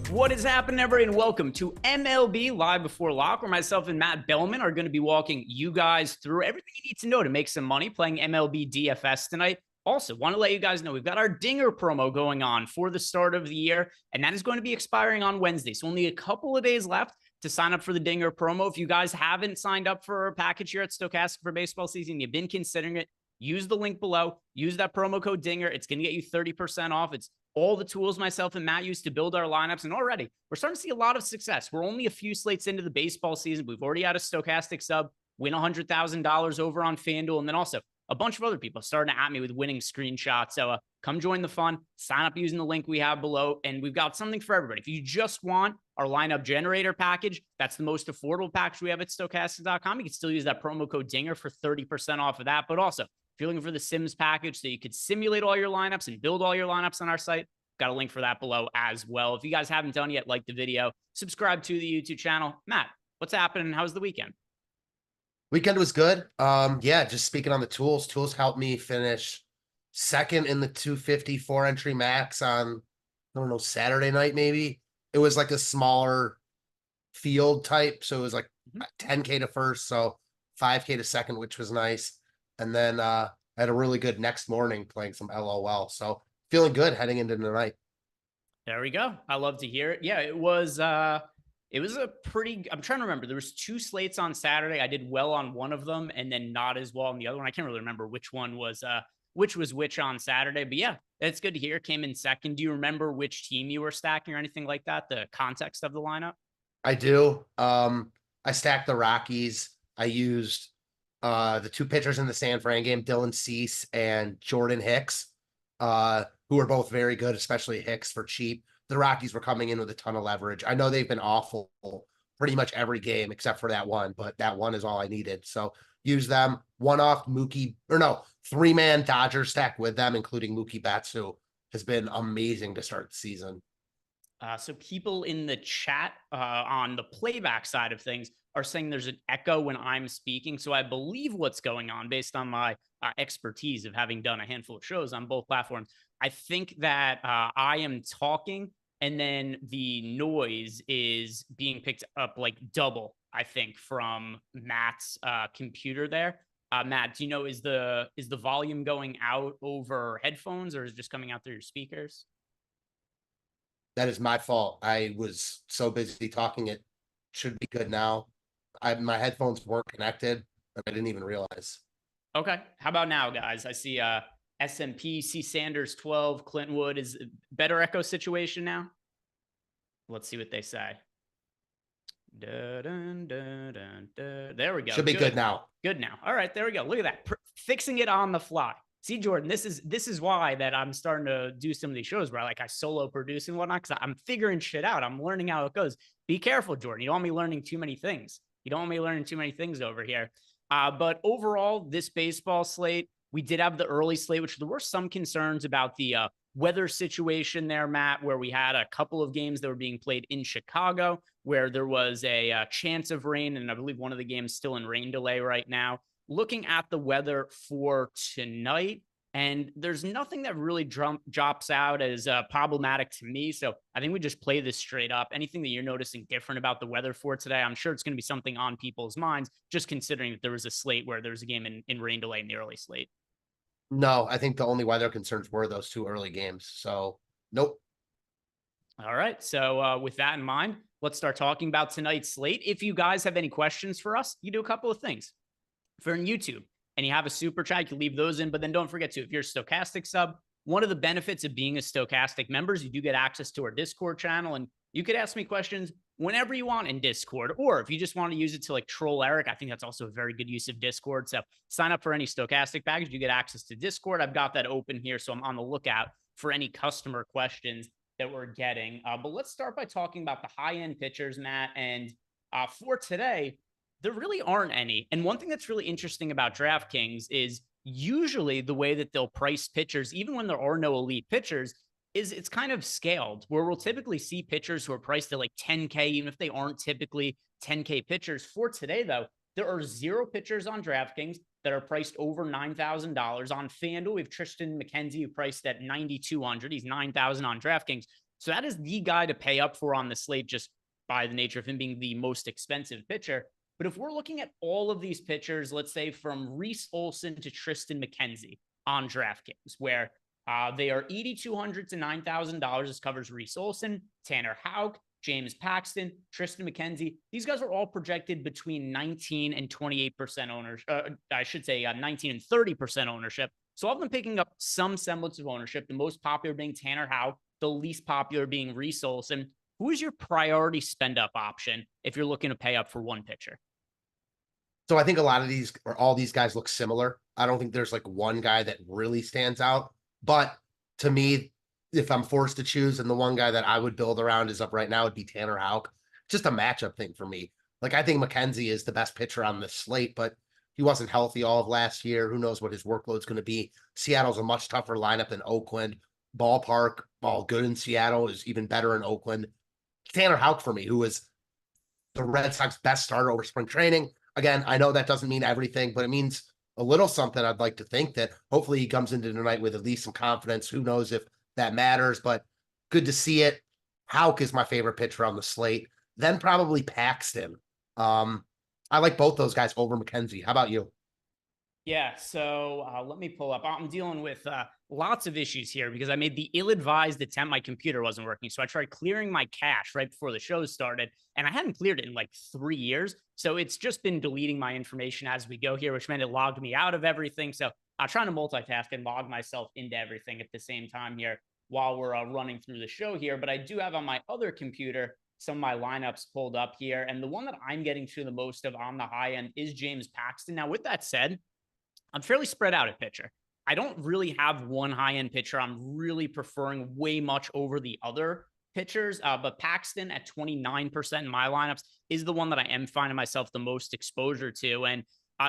What is happening, everybody, and welcome to MLB Live Before Lock, where myself and Matt Belman are going to be walking you guys through everything you need to know to make some money playing MLB DFS tonight. Also, want to let you guys know we've got our Dinger promo going on for the start of the year, and that is going to be expiring on Wednesday. So only a couple of days left to sign up for the Dinger promo. If you guys haven't signed up for a package here at Stochastic for baseball season, you've been considering it, use the link below. Use that promo code DINGER. It's going to get you 30% off. It's all the tools myself and Matt use to build our lineups. And already, we're starting to see a lot of success. We're only a few slates into the baseball season. We've already had a Stochastic sub win $100,000 over on FanDuel. And then also a bunch of other people starting to at me with winning screenshots. So come join the fun. Sign up using the link we have below. And we've got something for everybody. If you just want our lineup generator package, that's the most affordable package we have at Stochastic.com. You can still use that promo code DINGER for 30% off of that. But also, if you're looking for the Sims package so you could simulate all your lineups and build all your lineups on our site, got a link for that below as well. If you guys haven't done yet, like the video, subscribe to the YouTube channel. Matt, what's happening? How's the weekend? Weekend was good. Yeah, just speaking on the tools helped me finish second in the 250 4-entry max on, I don't know, Saturday night maybe. It was like a smaller field type, so it was like 10K to first, so 5K to second, which was nice. And then I had a really good next morning playing some LOL. So feeling good heading into the night. There we go. I love to hear it. Yeah, it was a pretty, I'm trying to remember. There was 2 slates on Saturday. I did well on one of them and then not as well on the other one. I can't really remember which one was which on Saturday. But yeah, it's good to hear. Came in second. Do you remember which team you were stacking or anything like that? The context of the lineup? I do. I stacked the Rockies. I used the 2 pitchers in the San Fran game, Dylan Cease and Jordan Hicks, who are both very good, especially Hicks for cheap. The Rockies were coming in with a ton of leverage. I know they've been awful pretty much every game except for that one, but that one is all I needed. So use them. 3-man Dodger stack with them, including Mookie Betts, who has been amazing to start the season. So people in the chat on the playback side of things are saying there's an echo when I'm speaking. So I believe what's going on based on my expertise of having done a handful of shows on both platforms. I think that I am talking and then the noise is being picked up like double, I think, from Matt's computer there. Matt, do you know, is the volume going out over headphones or is it just coming out through your speakers? That is my fault. I was so busy talking. It should be good now. My headphones weren't connected, and I didn't even realize. Okay. How about now, guys? I see SMP, C. Sanders 12, Clintwood. Is a better echo situation now? Let's see what they say. There we go. Should be good now. Good now. All right, there we go. Look at that. Fixing it on the fly. See, Jordan, this is why that I'm starting to do some of these shows where I solo produce and whatnot, because I'm figuring shit out. I'm learning how it goes. Be careful, Jordan. You don't want me learning too many things. You don't want me learning too many things over here. But overall, this baseball slate, we did have the early slate, which there were some concerns about the weather situation there, Matt, where we had a couple of games that were being played in Chicago, where there was a chance of rain, and I believe one of the games still in rain delay right now. Looking at the weather for tonight, and there's nothing that really drops out as problematic to me. So I think we just play this straight up. Anything that you're noticing different about the weather for today, I'm sure it's going to be something on people's minds, just considering that there was a slate where there was a game in rain delay in the early slate. No, I think the only weather concerns were those 2 early games. So, nope. All right. So with that in mind, let's start talking about tonight's slate. If you guys have any questions for us, you do a couple of things. If you're on YouTube and you have a super chat, you can leave those in. But then don't forget to, if you're a Stochastic sub, one of the benefits of being a Stochastic member is you do get access to our Discord channel, and you could ask me questions whenever you want in Discord. Or if you just want to use it to like troll Eric, I think that's also a very good use of Discord. So sign up for any stochastic package. You get access to Discord. I've got that open here. So I'm on the lookout for any customer questions that we're getting. But let's start by talking about the high-end pitchers, Matt. And for today, there really aren't any. And one thing that's really interesting about DraftKings is usually the way that they'll price pitchers, even when there are no elite pitchers, is it's kind of scaled, where we'll typically see pitchers who are priced at like 10K, even if they aren't typically 10K pitchers. For today, though, there are 0 pitchers on DraftKings that are priced over $9,000. On FanDuel, we have Tristan McKenzie, who priced at 9,200. He's 9,000 on DraftKings. So that is the guy to pay up for on the slate, just by the nature of him being the most expensive pitcher. But if we're looking at all of these pitchers, let's say from Reese Olson to Tristan McKenzie on DraftKings, where they are $8,200 to $9,000. This covers Reese Olson, Tanner Houck, James Paxton, Tristan McKenzie. These guys are all projected between 19 and 28% ownership. I should say 19 and 30% ownership. So all of them picking up some semblance of ownership, the most popular being Tanner Houck, the least popular being Reese Olson. Who is your priority spend up option if you're looking to pay up for one pitcher? So I think a lot of these or all these guys look similar. I don't think there's like one guy that really stands out. But to me, if I'm forced to choose, and the one guy that I would build around is up right now would be Tanner Houck. Just a matchup thing for me. Like, I think McKenzie is the best pitcher on this slate, but he wasn't healthy all of last year. Who knows what his workload's going to be? Seattle's a much tougher lineup than Oakland. Ballpark, all good in Seattle, is even better in Oakland. Tanner Houck for me, who was the Red Sox best starter over spring training. Again, I know that doesn't mean everything, but it means a little something. I'd like to think that hopefully he comes into tonight with at least some confidence. Who knows if that matters, but good to see it. Houck is my favorite pitcher on the slate. Then probably Paxton. I like both those guys over McKenzie. How about you? Yeah, so let me pull up. I'm dealing with lots of issues here because I made the ill-advised attempt. My computer wasn't working, so I tried clearing my cache right before the show started, and I hadn't cleared it in like 3 years. So it's just been deleting my information as we go here, which meant it logged me out of everything. So I'm trying to multitask and log myself into everything at the same time here while we're running through the show here. But I do have on my other computer some of my lineups pulled up here, and the one that I'm getting to the most of on the high end is James Paxton. Now, with that said, I'm fairly spread out at pitcher. I don't really have one high-end pitcher I'm really preferring way much over the other pitchers, but Paxton at 29% in my lineups is the one that I am finding myself the most exposure to. And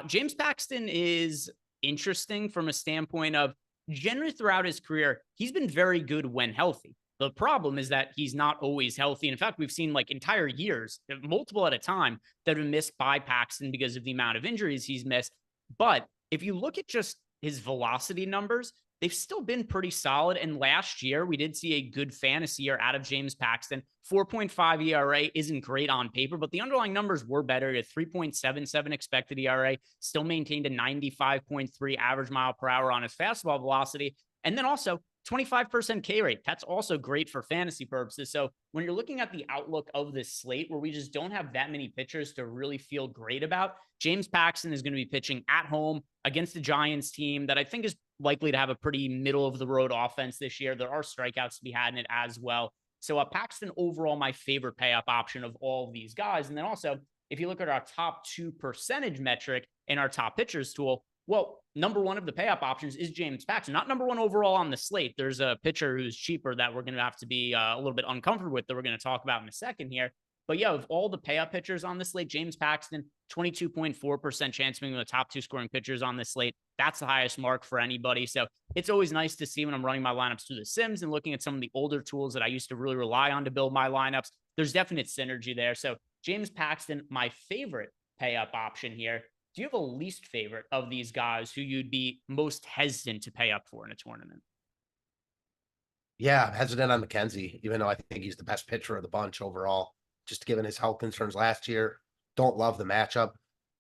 James Paxton is interesting from a standpoint of generally throughout his career, he's been very good when healthy. The problem is that he's not always healthy. In fact, we've seen like entire years, multiple at a time, that have been missed by Paxton because of the amount of injuries he's missed. But if you look at just his velocity numbers, they've still been pretty solid. And last year, we did see a good fantasy year out of James Paxton. 4.5 ERA isn't great on paper, but the underlying numbers were better. At 3.77 expected ERA, still maintained a 95.3 average mile per hour on his fastball velocity. And then also 25% K rate. That's also great for fantasy purposes. So when you're looking at the outlook of this slate where we just don't have that many pitchers to really feel great about, James Paxton is going to be pitching at home against the Giants team that I think is likely to have a pretty middle of the road offense this year. There are strikeouts to be had in it as well. So Paxton overall, my favorite pay up option of all of these guys. And then also, if you look at our top 2 percentage metric in our top pitchers tool, well, number one of the pay up options is James Paxton, not number one overall on the slate. There's a pitcher who's cheaper that we're going to have to be a little bit uncomfortable with that we're going to talk about in a second here. But yeah, of all the pay up pitchers on the slate, James Paxton, 22.4% chance of being one of the top 2 scoring pitchers on this slate. That's the highest mark for anybody. So it's always nice to see when I'm running my lineups through the Sims and looking at some of the older tools that I used to really rely on to build my lineups. There's definite synergy there. So James Paxton, my favorite pay up option here. Do you have a least favorite of these guys who you'd be most hesitant to pay up for in a tournament? Yeah, I'm hesitant on McKenzie, even though I think he's the best pitcher of the bunch overall, just given his health concerns last year. Don't love the matchup.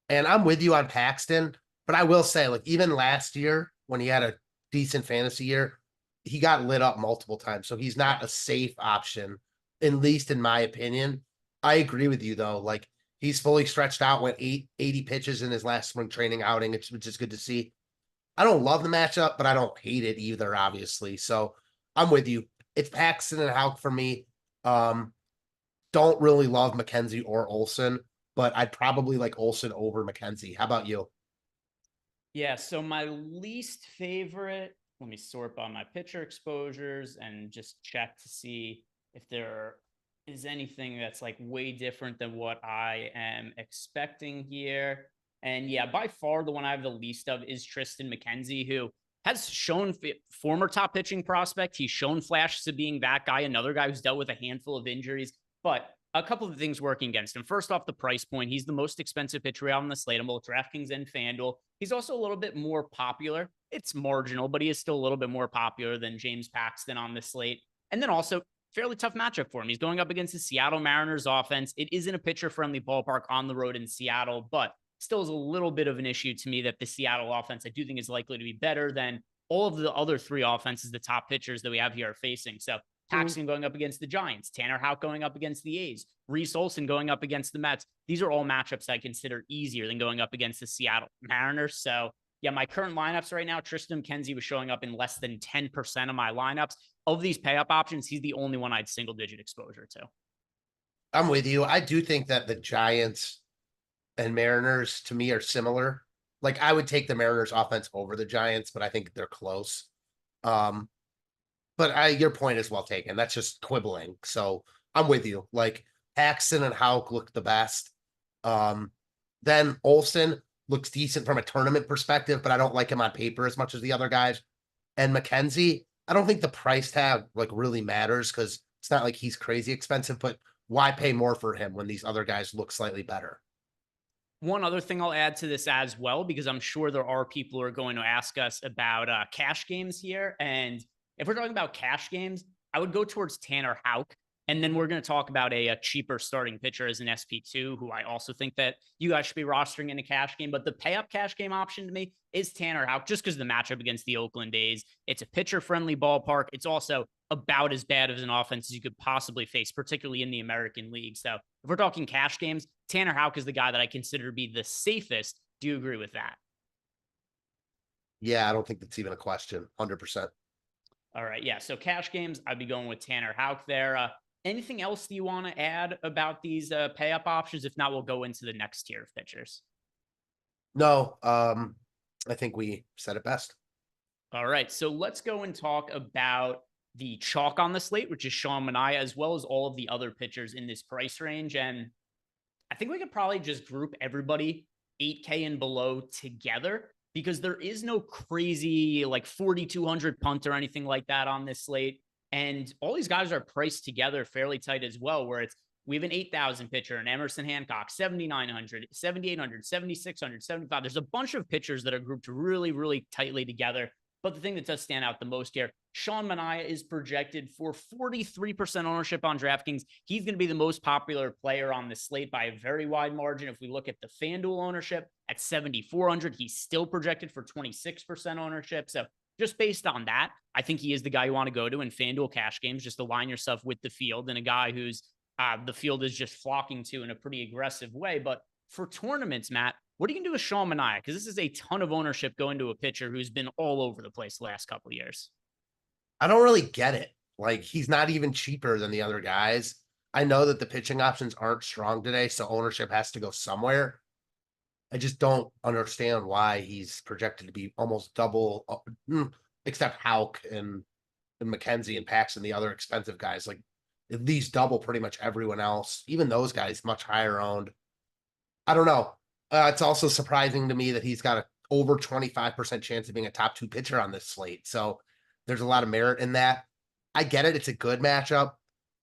And I'm with you on Paxton, but I will say, like, even last year when he had a decent fantasy year, he got lit up multiple times. So he's not a safe option, at least in my opinion. I agree with you, though. Like, he's fully stretched out, went 80 pitches in his last spring training outing, which is good to see. I don't love the matchup, but I don't hate it either, obviously. So I'm with you. It's Paxton and Houck for me. don't really love McKenzie or Olsen, but I'd probably like Olsen over McKenzie. How about you? Yeah, so my least favorite, let me sort by my pitcher exposures and just check to see if there is anything that's like way different than what I am expecting here. And yeah, by far the one I have the least of is Tristan McKenzie, who has shown former top pitching prospect. He's shown flashes of being that guy, another guy who's dealt with a handful of injuries, but a couple of things working against him. First off, the price point. He's the most expensive pitcher out on the slate on both DraftKings and FanDuel. He's also a little bit more popular. It's marginal, but he is still a little bit more popular than James Paxton on the slate. And then also, fairly tough matchup for him. He's going up against the Seattle Mariners offense. It isn't a pitcher-friendly ballpark on the road in Seattle, but still is a little bit of an issue to me that the Seattle offense, I do think, is likely to be better than all of the other three offenses the top pitchers that we have here are facing. So Paxton going up against the Giants, Tanner Houck going up against the A's, Reese Olson going up against the Mets. These are all matchups I consider easier than going up against the Seattle Mariners. So yeah, my current lineups right now, Tristan McKenzie was showing up in less than 10% of my lineups. Of these pay up options, he's the only one I'd single digit exposure to. I'm with you. I do think that the Giants and Mariners to me are similar. Like I would take the Mariners offense over the Giants, but I think they're close. But your point is well taken. That's just quibbling. So I'm with you. Like Paxton and Houck look the best. Then Olsen looks decent from a tournament perspective, but I don't like him on paper as much as the other guys. And McKenzie, I don't think the price tag like really matters because it's not like he's crazy expensive, but why pay more for him when these other guys look slightly better? One other thing I'll add to this as well, because I'm sure there are people who are going to ask us about cash games here. And if we're talking about cash games, I would go towards Tanner Houck. And then we're going to talk about a cheaper starting pitcher as an SP2, who I also think that you guys should be rostering in a cash game. But the pay up cash game option to me is Tanner Houck, just because the matchup against the Oakland A's. It's a pitcher friendly ballpark. It's also about as bad as an offense as you could possibly face, particularly in the American League. So if we're talking cash games, Tanner Houck is the guy that I consider to be the safest. Do you agree with that? Yeah, I don't think that's even a question. 100%. All right. Yeah. So cash games, I'd be going with Tanner Houck there. Anything else that you want to add about these pay up options? If not, we'll go into the next tier of pitchers. No, I think we said it best. All right. So let's go and talk about the chalk on the slate, which is Sean Manaea, as well as all of the other pitchers in this price range. And I think we could probably just group everybody 8K and below together because there is no crazy like 4,200 punt or anything like that on this slate. And all these guys are priced together fairly tight as well, where we have an 8,000 pitcher, an Emerson Hancock, 7,900, 7,800, 7,600, 75. There's a bunch of pitchers that are grouped really, really tightly together. But the thing that does stand out the most here, Sean Manaea is projected for 43% ownership on DraftKings. He's going to be the most popular player on the slate by a very wide margin. If we look at the FanDuel ownership at 7,400, he's still projected for 26% ownership. So just based on that, I think he is the guy you want to go to in FanDuel cash games. Just align yourself with the field and a guy who's the field is just flocking to in a pretty aggressive way. But for tournaments, Matt, what are you going to do with Sean Manaea? Because this is a ton of ownership going to a pitcher who's been all over the place the last couple of years. I don't really get it. Like, he's not even cheaper than the other guys. I know that the pitching options aren't strong today, so ownership has to go somewhere. I just don't understand why he's projected to be almost double, except Houck and McKenzie and Paxton, the other expensive guys. Like, at least double pretty much everyone else. Even those guys much higher owned. I don't know. It's also surprising to me that he's got a over 25% chance of being a top 2 pitcher on this slate. So there's a lot of merit in that. I get it. It's a good matchup.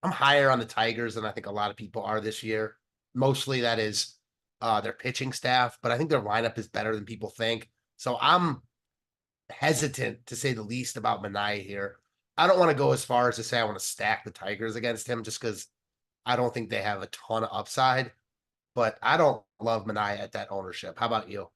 I'm higher on the Tigers than I think a lot of people are this year. Mostly that is their pitching staff, but I think their lineup is better than people think. So I'm hesitant to say the least about Manaea here. I don't want to go as far as to say I want to stack the Tigers against him just because I don't think they have a ton of upside. But I don't love Manaea at that ownership. How about you?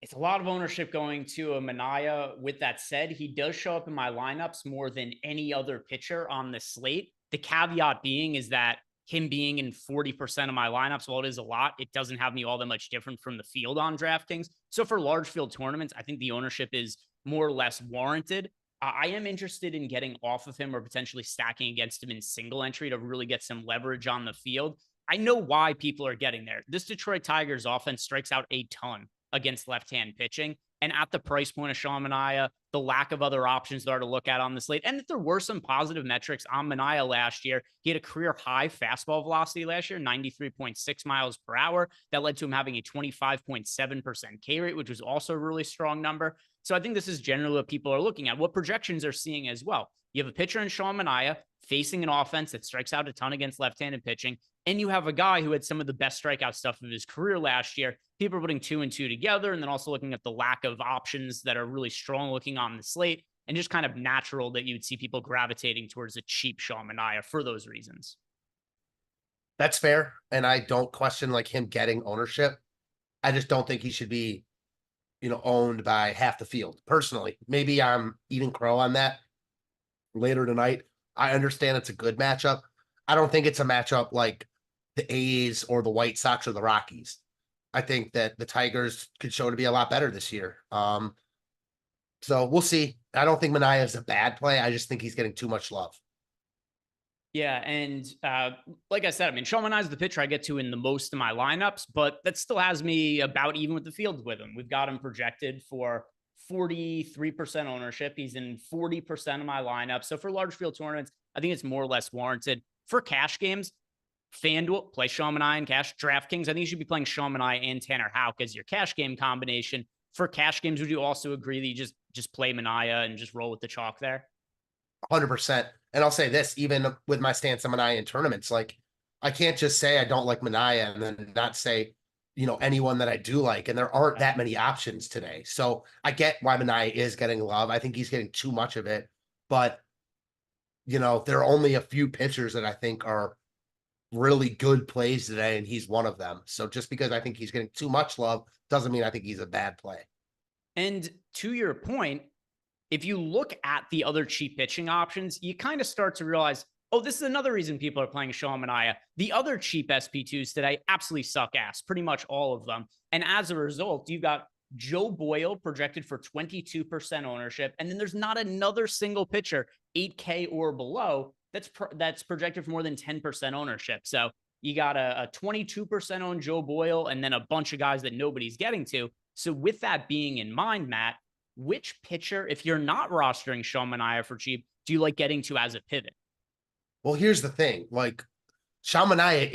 It's a lot of ownership going to a Manaea. With that said, he does show up in my lineups more than any other pitcher on the slate. The caveat being is that him being in 40% of my lineups, while it is a lot, it doesn't have me all that much different from the field on DraftKings. So for large field tournaments, I think the ownership is more or less warranted. I am interested in getting off of him or potentially stacking against him in single entry to really get some leverage on the field. I know why people are getting there. This Detroit Tigers offense strikes out a ton against left-hand pitching. And at the price point of Sean Manaea, the lack of other options there to look at on the slate, and that there were some positive metrics on Manaea last year. He had a career high fastball velocity last year, 93.6 miles per hour. That led to him having a 25.7% K rate, which was also a really strong number. So I think this is generally what people are looking at, what projections are seeing as well. You have a pitcher in Sean Manaea facing an offense that strikes out a ton against left-handed pitching, and you have a guy who had some of the best strikeout stuff of his career last year. People are putting 2 and 2 together, and then also looking at the lack of options that are really strong looking on the slate, and just kind of natural that you would see people gravitating towards a cheap Sean Manaea for those reasons. That's fair. And I don't question like him getting ownership. I just don't think he should be, owned by half the field personally. Maybe I'm eating crow on that later tonight. I understand it's a good matchup. I don't think it's a matchup like the A's or the White Sox or the Rockies. I think that the Tigers could show to be a lot better this year. So we'll see. I don't think Manaea is a bad play. I just think he's getting too much love. Yeah, and like I said, I mean, Sean Manaea is the pitcher I get to in the most of my lineups, but that still has me about even with the field with him. We've got him projected for 43% ownership. He's in 40% of my lineup. So for large field tournaments, I think it's more or less warranted. For cash games, FanDuel, play Sean Manaea in cash. DraftKings, I think you should be playing Sean Manaea and Tanner Houck as your cash game combination. For cash games, would you also agree that you just play Manaea and just roll with the chalk there? 100%. And I'll say this, even with my stance on Manaea in tournaments, like I can't just say I don't like Manaea and then not say, anyone that I do like. And there aren't that many options today. So I get why Manaea is getting love. I think he's getting too much of it. But, there are only a few pitchers that I think are really good plays today, and he's one of them. So just because I think he's getting too much love doesn't mean I think he's a bad play. And to your point, if you look at the other cheap pitching options, you kind of start to realize, oh, this is another reason people are playing Sean Manaea. The other cheap SP2s today absolutely suck ass, pretty much all of them. And as a result, you've got Joe Boyle projected for 22% ownership. And then there's not another single pitcher, 8K or below, that's projected for more than 10% ownership. So you got a 22% owned Joe Boyle and then a bunch of guys that nobody's getting to. So with that being in mind, Matt, which pitcher, if you're not rostering Sean Manaea for cheap, do you like getting to as a pivot? Well, here's the thing. Like, Sean Manaea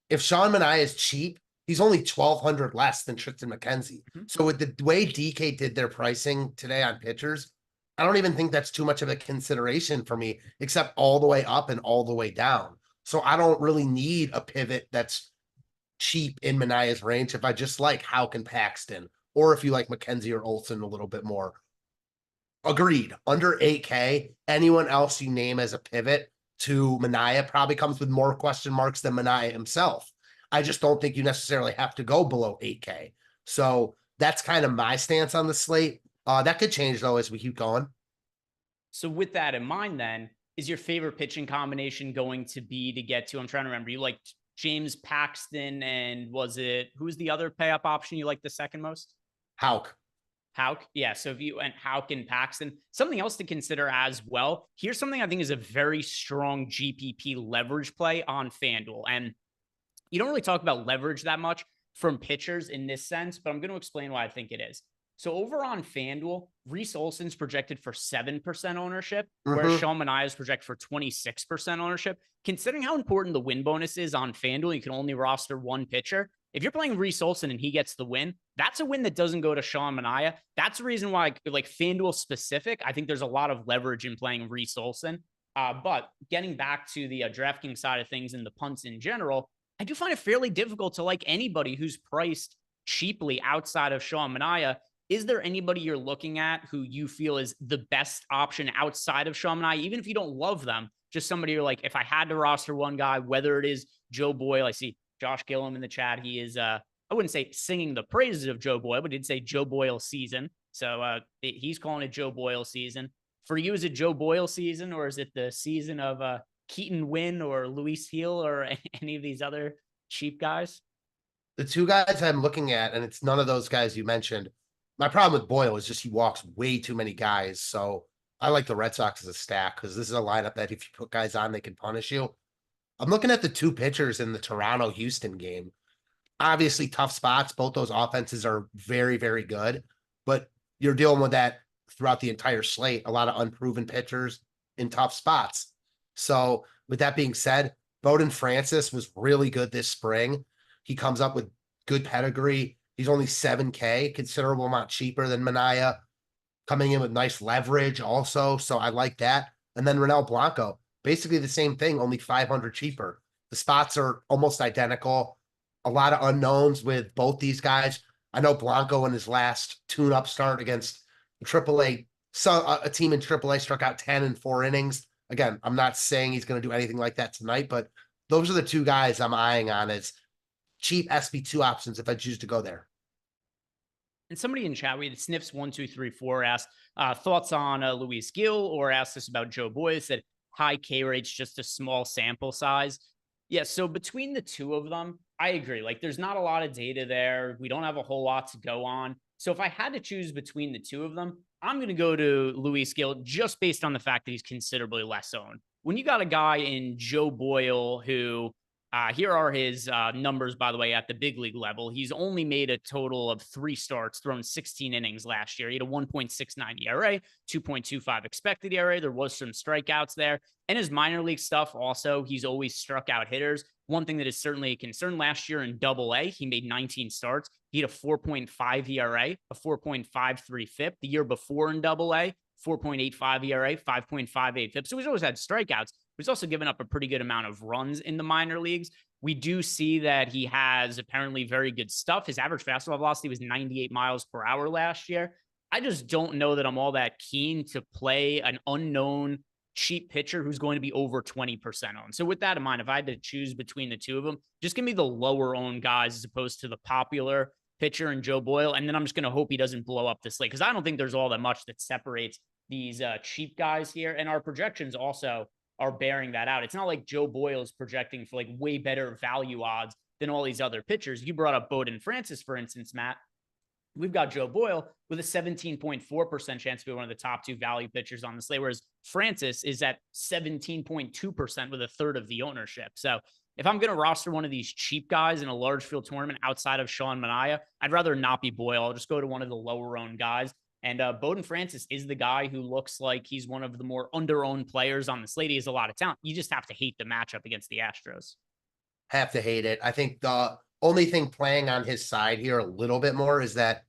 if Sean Manaea is cheap, he's only 1,200 less than Tristan McKenzie. Mm-hmm. So with the way DK did their pricing today on pitchers, I don't even think that's too much of a consideration for me, except all the way up and all the way down. So I don't really need a pivot that's cheap in Manaea's range if I just like Houck and Paxton, or if you like McKenzie or Olsen a little bit more. Agreed. Under 8K, anyone else you name as a pivot to Manaea probably comes with more question marks than Manaea himself. I just don't think you necessarily have to go below 8K. So that's kind of my stance on the slate. That could change, though, as we keep going. So with that in mind, then, is your favorite pitching combination going to be to get to? I'm trying to remember. You liked James Paxton, and who's the other pay up option you like the second most? Houck. Yeah. So if you went Houck and Paxton, something else to consider as well. Here's something I think is a very strong GPP leverage play on FanDuel. And you don't really talk about leverage that much from pitchers in this sense, but I'm going to explain why I think it is. So over on FanDuel, Reese Olson's projected for 7% ownership, whereas Sean Manaea is projected for 26% ownership. Considering how important the win bonus is on FanDuel, you can only roster one pitcher. If you're playing Reese Olson and he gets the win, that's a win that doesn't go to Sean Manaea. That's the reason why, like FanDuel specific, I think there's a lot of leverage in playing Reese Olson. But getting back to the DraftKings side of things and the punts in general, I do find it fairly difficult to like anybody who's priced cheaply outside of Sean Manaea. Is there anybody you're looking at who you feel is the best option outside of Sean Manaea, even if you don't love them? Just somebody you're like, if I had to roster one guy, whether it is Joe Boyle, I see Josh Gillum in the chat. He is, I wouldn't say singing the praises of Joe Boyle, but he did say Joe Boyle season. So he's calling it Joe Boyle season. For you, is it Joe Boyle season, or is it the season of Keaton Wynn or Luis Heel or any of these other cheap guys? The two guys I'm looking at, and it's none of those guys you mentioned. My problem with Boyle is just he walks way too many guys. So I like the Red Sox as a stack because this is a lineup that if you put guys on, they can punish you. I'm looking at the two pitchers in the Toronto-Houston game. Obviously, tough spots. Both those offenses are very, very good, but you're dealing with that throughout the entire slate. A lot of unproven pitchers in tough spots. So, with that being said, Bowden Francis was really good this spring. He comes up with good pedigree. He's only 7K, considerable amount cheaper than Manaea, coming in with nice leverage also. So I like that. And then Ronel Blanco, basically the same thing, only 500 cheaper. The spots are almost identical. A lot of unknowns with both these guys. I know Blanco in his last tune-up start against AAA, so a team in AAA struck out 10 in 4 innings. Again, I'm not saying he's going to do anything like that tonight, but those are the two guys I'm eyeing on as cheap SB2 options if I choose to go there. And somebody in chat, we had Sniffs1234 asked thoughts on Luis Gil, or asked us about Joe Boyle. Said high K rates, just a small sample size. Yeah, so between the two of them, I agree. Like, there's not a lot of data there. We don't have a whole lot to go on. So if I had to choose between the two of them, I'm going to go to Luis Gil just based on the fact that he's considerably less owned. When you got a guy in Joe Boyle who, here are his numbers, by the way, at the big league level. He's only made a total of 3 starts, thrown 16 innings last year. He had a 1.69 ERA, 2.25 expected ERA. There was some strikeouts there. And his minor league stuff also, he's always struck out hitters. One thing that is certainly a concern, last year in Double-A, he made 19 starts. He had a 4.5 ERA, a 4.53 FIP. The year before in Double-A, 4.85 ERA, 5.58 FIP. So he's always had strikeouts. He's also given up a pretty good amount of runs in the minor leagues. We do see that he has apparently very good stuff. His average fastball velocity was 98 miles per hour last year. I just don't know that I'm all that keen to play an unknown cheap pitcher who's going to be over 20% owned. So with that in mind, if I had to choose between the two of them, just give me the lower owned guys as opposed to the popular pitcher and Joe Boyle. And then I'm just going to hope he doesn't blow up this slate, because I don't think there's all that much that separates these cheap guys here. And our projections also are bearing that out. It's not like Joe Boyle is projecting for like way better value odds than all these other pitchers. You brought up Bowden Francis, for instance, Matt. We've got Joe Boyle with a 17.4% chance to be one of the top 2 value pitchers on the slate, whereas Francis is at 17.2% with a third of the ownership. So if I'm going to roster one of these cheap guys in a large field tournament outside of Sean Manaea, I'd rather not be Boyle. I'll just go to one of the lower owned guys. And Bowden Francis is the guy who looks like he's one of the more under-owned players on the slate. He has a lot of talent. You just have to hate the matchup against the Astros. Have to hate it. I think the only thing playing on his side here a little bit more is that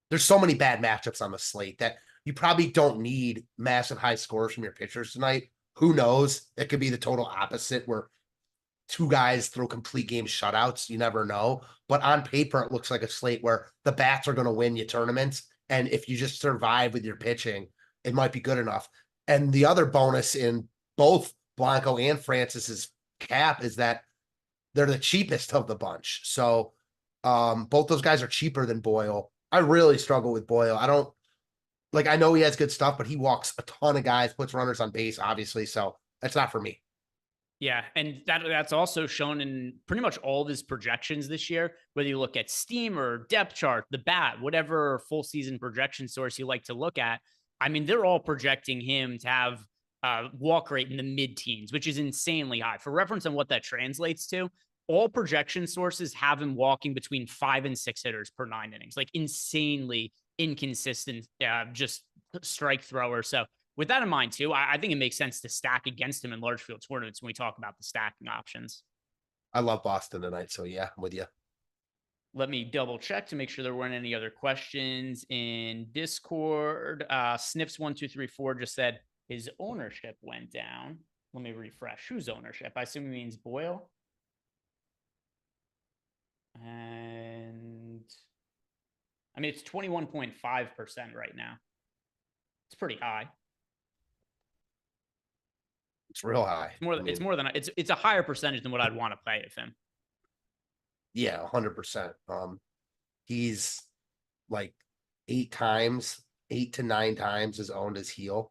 there's so many bad matchups on the slate that you probably don't need massive high scores from your pitchers tonight. Who knows? It could be the total opposite where 2 guys throw complete game shutouts. You never know. But on paper, it looks like a slate where the bats are going to win you tournaments. And if you just survive with your pitching, it might be good enough. And the other bonus in both Blanco and Francis's cap is that they're the cheapest of the bunch. So both those guys are cheaper than Boyle. I really struggle with Boyle. I know he has good stuff, but he walks a ton of guys, puts runners on base, obviously. So that's not for me. Yeah, and that's also shown in pretty much all of his projections this year, whether you look at Steam or Depth Chart, the Bat, whatever full season projection source you like to look at. I mean, they're all projecting him to have walk rate in the mid-teens, which is insanely high. For reference on what that translates to, all projection sources have him walking between 5 and 6 hitters per 9 innings, like insanely inconsistent, just strike thrower. So with that in mind, too, I think it makes sense to stack against him in large field tournaments when we talk about the stacking options. I love Boston tonight. So, yeah, I'm with you. Let me double check to make sure there weren't any other questions in Discord. Snips1234 just said his ownership went down. Let me refresh. Whose ownership? I assume he means Boyle. And I mean, it's 21.5% right now. It's pretty high. It's real high. It's more than it's a higher percentage than what I'd want to pay of him. Yeah, 100%. He's like 8 to 9 times as owned as heel.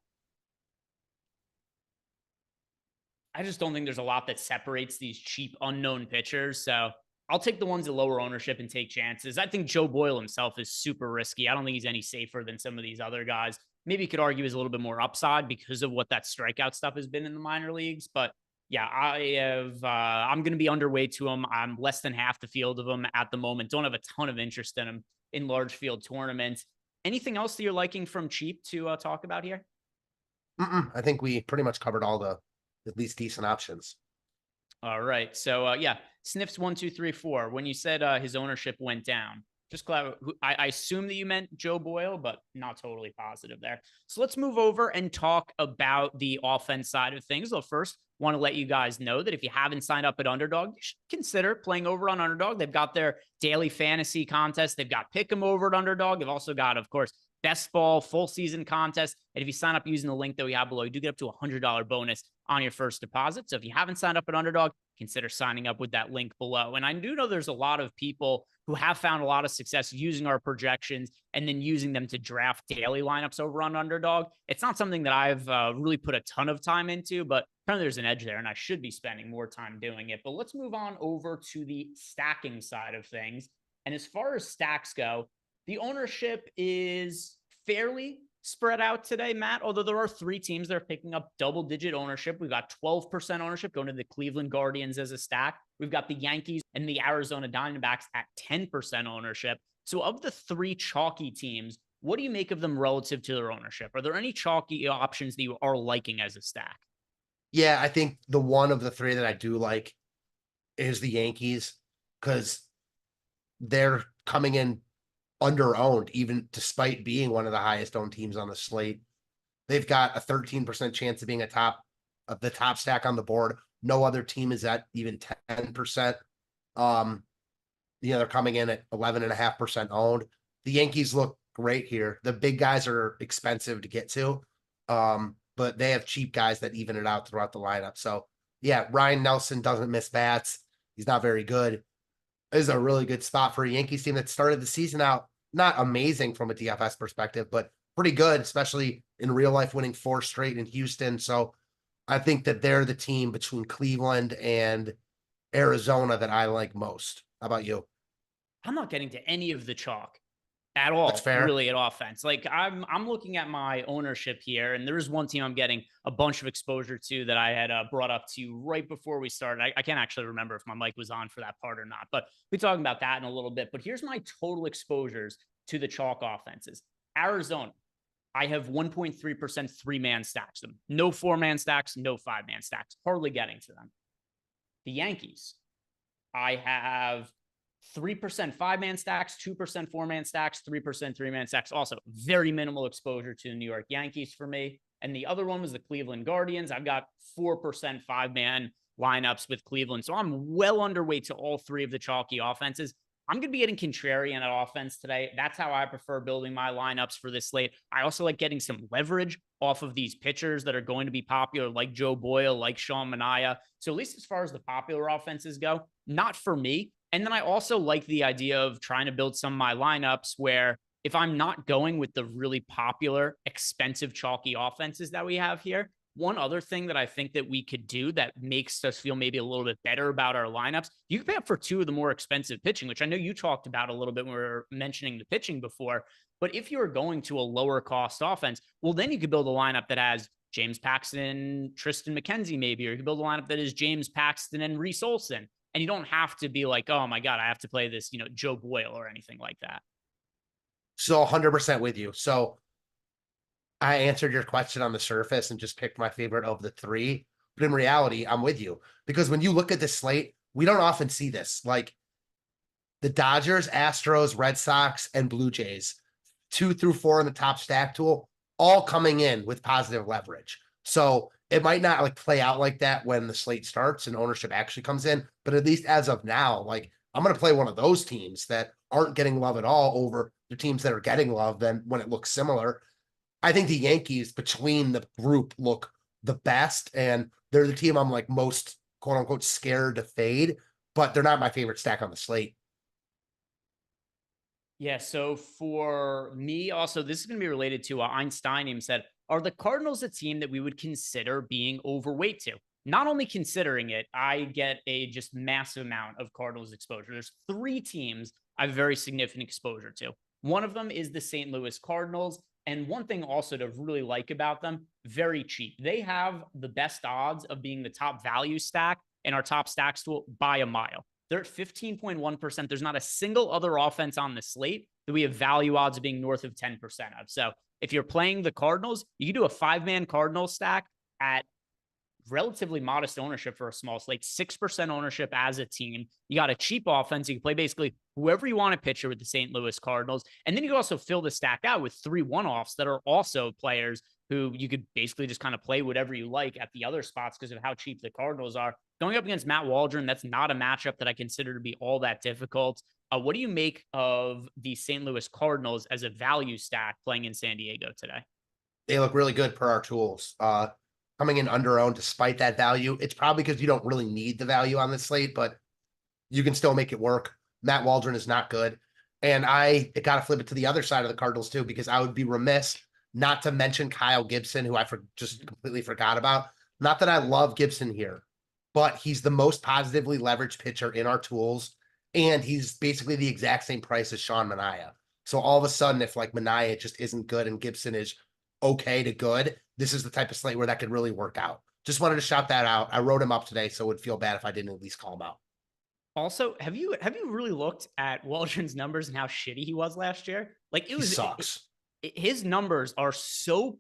I just don't think there's a lot that separates these cheap unknown pitchers. So I'll take the ones at lower ownership and take chances. I think Joe Boyle himself is super risky. I don't think he's any safer than some of these other guys. maybe you could argue is a little bit more upside because of what that strikeout stuff has been in the minor leagues. But yeah, I'm going to be underweight to him. I'm less than half the field of them at the moment. Don't have a ton of interest in him in large field tournaments. Anything else that you're liking from cheap to talk about here? I think we pretty much covered all the at least decent options. All right. So yeah, Sniffs 1, 2, 3, 4. When you said his ownership went down, just glad I assume that you meant Joe Boyle, but not totally positive there. So let's move over and talk about the offense side of things. Well, first, want to let you guys know that if you haven't signed up at Underdog, you should consider playing over on Underdog. They've got their daily fantasy contest. They've got Pick 'em over at Underdog. They've also got, of course, Best Ball full season contest. And if you sign up using the link that we have below, you do get up to a $100 bonus on your first deposit. So if you haven't signed up at Underdog, consider signing up with that link below. And I do know there's a lot of people who have found a lot of success using our projections and then using them to draft daily lineups over on Underdog. It's not something that I've really put a ton of time into, but apparently there's an edge there and I should be spending more time doing it. But let's move on over to the stacking side of things. And as far as stacks go, the ownership is fairly spread out today, Matt, although there are 3 teams that are picking up double-digit ownership. We've got 12% ownership going to the Cleveland Guardians as a stack. We've got the Yankees and the Arizona Diamondbacks at 10% ownership. So of the 3 chalky teams, what do you make of them relative to their ownership? Are there any chalky options that you are liking as a stack? Yeah, I think the one of the 3 that I do like is the Yankees because they're coming in under-owned, even despite being one of the highest owned teams on the slate. They've got a 13% chance of being the top stack on the board. No other team is at even 10%. They're coming in at 11.5% owned. The Yankees look great here. The big guys are expensive to get to, but they have cheap guys that even it out throughout the lineup. So yeah, Ryan Nelson doesn't miss bats. He's not very good. This is a really good spot for a Yankees team that started the season out not amazing from a DFS perspective, but pretty good, especially in real life, winning 4 straight in Houston. So I think that they're the team between Cleveland and Arizona that I like most. How about you? I'm not getting to any of the chalk at all, That's fair. really, at offense. Like I'm looking at my ownership here, and there is one team I'm getting a bunch of exposure to that I had brought up to you right before we started. I can't actually remember if my mic was on for that part or not, but we'll be talking about that in a little bit. But here's my total exposures to the chalk offenses. Arizona, I have 1.3% 3-man stacks them. No 4-man stacks, no 5-man stacks. Hardly getting to them. The Yankees, I have 3% 5-man stacks, 2% 4-man stacks, 3% 3-man stacks. Also, very minimal exposure to the New York Yankees for me. And the other one was the Cleveland Guardians. I've got 4% 5-man lineups with Cleveland. So I'm well underweight to all 3 of the chalky offenses. I'm going to be getting Contrarian at offense today. That's how I prefer building my lineups for this slate. I also like getting some leverage off of these pitchers that are going to be popular, like Joe Boyle, like Sean Manaea. So at least as far as the popular offenses go, not for me. And then I also like the idea of trying to build some of my lineups where if I'm not going with the really popular, expensive, chalky offenses that we have here, one other thing that I think that we could do that makes us feel maybe a little bit better about our lineups, you can pay up for 2 of the more expensive pitching, which I know you talked about a little bit when we were mentioning the pitching before. But if you're going to a lower cost offense, well, then you could build a lineup that has James Paxton, Tristan McKenzie, maybe, or you could build a lineup that is James Paxton and Reese Olson. And you don't have to be like, oh my God, I have to play this, Joe Boyle or anything like that. So 100% with you. So I answered your question on the surface and just picked my favorite of the 3. But in reality, I'm with you because when you look at this slate, we don't often see this. Like the Dodgers, Astros, Red Sox, and Blue Jays, 2 through 4 in the top stack tool, all coming in with positive leverage. So it might not like play out like that when the slate starts and ownership actually comes in, but at least as of now, like I'm going to play one of those teams that aren't getting love at all over the teams that are getting love then when it looks similar. I think the Yankees between the group look the best, and they're the team I'm like most quote unquote scared to fade, but they're not my favorite stack on the slate. Yeah, so for me, also, this is going to be related to Einstein. He said, are the Cardinals a team that we would consider being overweight to? Not only considering it, I get a just massive amount of Cardinals exposure. There's 3 teams I have very significant exposure to. One of them is the St. Louis Cardinals. And one thing also to really like about them, very cheap. They have the best odds of being the top value stack in our top stacks tool by a mile. They're at 15.1%. There's not a single other offense on the slate that we have value odds of being north of 10% of. So if you're playing the Cardinals, you can do a 5-man Cardinals stack at relatively modest ownership for a small slate, 6% ownership as a team. You got a cheap offense. You can play basically whoever you want to pitcher with the St. Louis Cardinals. And then you can also fill the stack out with 3 one-offs that are also players who you could basically just kind of play whatever you like at the other spots because of how cheap the Cardinals are. Going up against Matt Waldron, that's not a matchup that I consider to be all that difficult. What do you make of the St. Louis Cardinals as a value stack playing in San Diego today? They look really good per our tools. Coming in under owned despite that value. It's probably because you don't really need the value on this slate, but you can still make it work. Matt Waldron is not good. And I got to flip it to the other side of the Cardinals too, because I would be remiss not to mention Kyle Gibson, who I just completely forgot about. Not that I love Gibson here, but he's the most positively leveraged pitcher in our tools. And he's basically the exact same price as Sean Manaea. So all of a sudden, if like Manaea just isn't good and Gibson is okay to good, this is the type of slate where that could really work out. Just wanted to shout that out. I wrote him up today, so it would feel bad if I didn't at least call him out. Also, have you really looked at Waldron's numbers and how shitty he was last year? Like He sucks. His numbers are so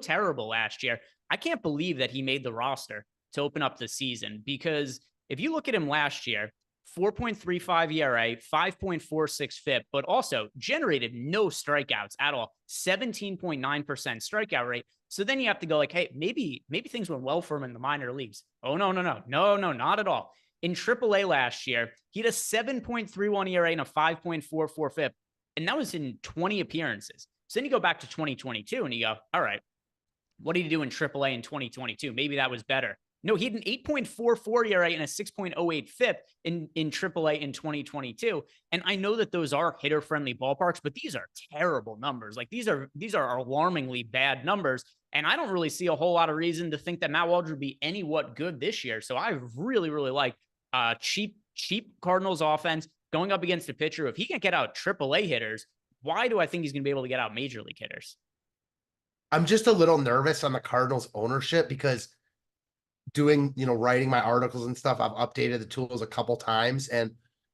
terrible last year. I can't believe that he made the roster to open up the season, because if you look at him last year, 4.35 ERA, 5.46 FIP, but also generated no strikeouts at all, 17.9% strikeout rate. So then you have to go like, hey, maybe things went well for him in the minor leagues. Oh, no, not at all. In AAA last year, he had a 7.31 ERA and a 5.44 FIP, and that was in 20 appearances. So then you go back to 2022 and you go, all right, what did he do in AAA in 2022? Maybe that was better. No, he had an 8.44 ERA and a 6.08 FIP in AAA in 2022. And I know that those are hitter-friendly ballparks, but these are terrible numbers. Like these are alarmingly bad numbers. And I don't really see a whole lot of reason to think that Matt Waldron would be anywhat good this year. So I really like cheap Cardinals offense going up against a pitcher. If he can't get out AAA hitters, why do I think he's going to be able to get out major league hitters? I'm just a little nervous on the Cardinals ownership because writing my articles and stuff, I've updated the tools a couple times and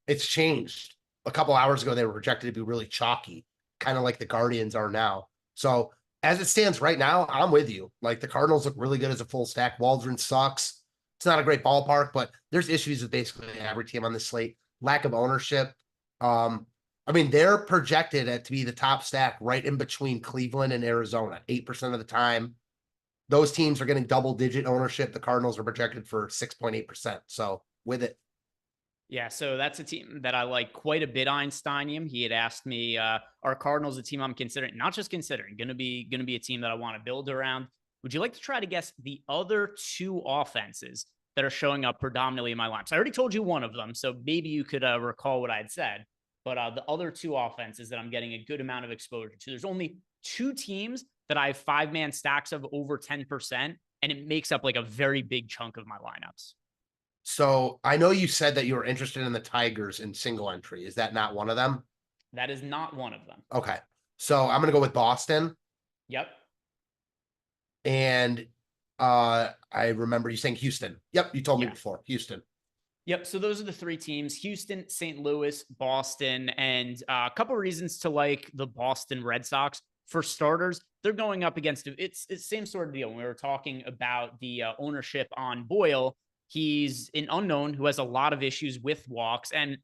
it's changed. A couple hours ago, they were projected to be really chalky, kind of like the Guardians are now. So as it stands right now, I'm with you. Like the Cardinals look really good as a full stack. Waldron sucks. It's not a great ballpark, but there's issues with basically every team on this slate. Lack of ownership. They're projected to be the top stack right in between Cleveland and Arizona, 8% of the time. Those teams are getting double-digit ownership. The Cardinals are projected for 6.8%. So with it. Yeah, so that's a team that I like quite a bit, Einsteinium. He had asked me, are Cardinals a team I'm considering? Not just considering, gonna be a team that I want to build around. Would you like to try to guess the other 2 offenses that are showing up predominantly in my lineups? I already told you one of them, so maybe you could recall what I had said. But the other 2 offenses that I'm getting a good amount of exposure to, there's only 2 teams that I have 5-man stacks of over 10%, and it makes up like a very big chunk of my lineups. So I know you said that you were interested in the Tigers in single entry. Is that not one of them? That is not one of them. Okay. So I'm going to go with Boston. Yep. And I remember you saying Houston. Yep. You told me before. Houston. Yep. So those are the 3 teams: Houston, St. Louis, Boston, and a couple of reasons to like the Boston Red Sox. For starters, they're going up against it's same sort of deal. When we were talking about the ownership on Boyle, he's an unknown who has a lot of issues with walks. And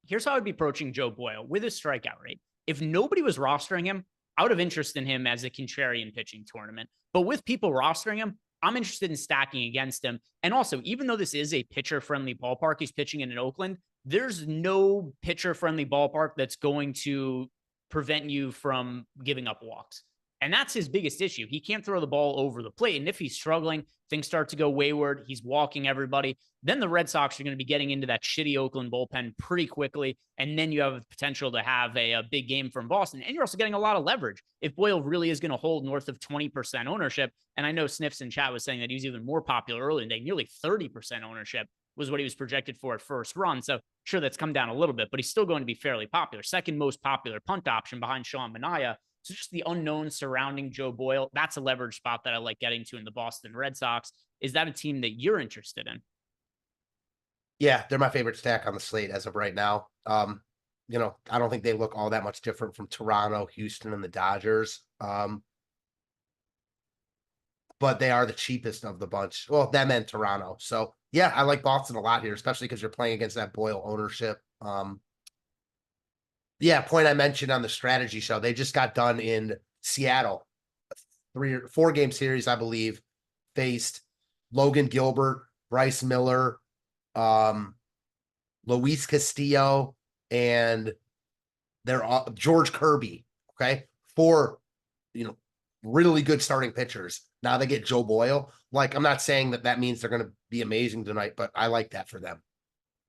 here's how I'd be approaching Joe Boyle with his strikeout rate. If nobody was rostering him, I would have interest in him as a contrarian pitching tournament. But with people rostering him, I'm interested in stacking against him. And also, even though this is a pitcher-friendly ballpark, he's pitching in Oakland, there's no pitcher-friendly ballpark that's going to prevent you from giving up walks. And that's his biggest issue. He can't throw the ball over the plate. And if he's struggling, things start to go wayward. He's walking everybody. Then the Red Sox are going to be getting into that shitty Oakland bullpen pretty quickly. And then you have the potential to have a big game from Boston. And you're also getting a lot of leverage. If Boyle really is going to hold north of 20% ownership, and I know Sniffs in chat was saying that he was even more popular earlier in the day, nearly 30% ownership was what he was projected for at first run. So sure, that's come down a little bit, but he's still going to be fairly popular. Second most popular punt option behind Sean Manaea. So just the unknown surrounding Joe Boyle, that's a leverage spot that I like getting to in the Boston Red Sox. Is that a team that you're interested in? Yeah, they're my favorite stack on the slate as of right now. I don't think they look all that much different from Toronto, Houston, and the Dodgers. But they are the cheapest of the bunch. Well, them and Toronto. So yeah, I like Boston a lot here, especially because you're playing against that Boyle ownership. Yeah, point I mentioned on the strategy show, they just got done in Seattle, 4 game series, I believe, faced Logan Gilbert, Bryce Miller, Luis Castillo, and they're George Kirby. Okay, 4, really good starting pitchers. Now they get Joe Boyle. Like, I'm not saying that means they're going to be amazing tonight, but I like that for them.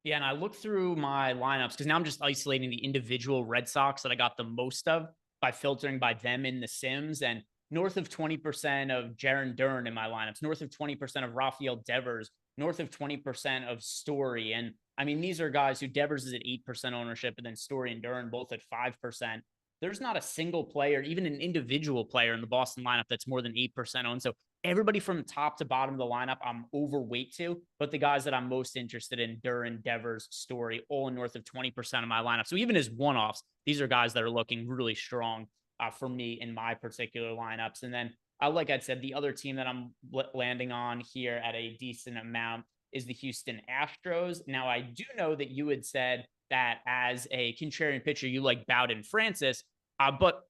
Yeah, and I looked through my lineups because now I'm just isolating the individual Red Sox that I got the most of by filtering by them in the Sims. And north of 20% of Jaron Dern in my lineups, north of 20% of Rafael Devers, north of 20% of Story. And I mean, these are guys who Devers is at 8% ownership, and then Story and Dern both at 5%. There's not a single player, even an individual player in the Boston lineup that's more than 8% owned. So everybody from top to bottom of the lineup, I'm overweight to, but the guys that I'm most interested in, Duran, Devers, Story, all north of 20% of my lineup. So even as one-offs, these are guys that are looking really strong for me in my particular lineups. And then, like I said, the other team that I'm landing on here at a decent amount is the Houston Astros. Now, I do know that you had said that as a contrarian pitcher, you like Bowden Francis, but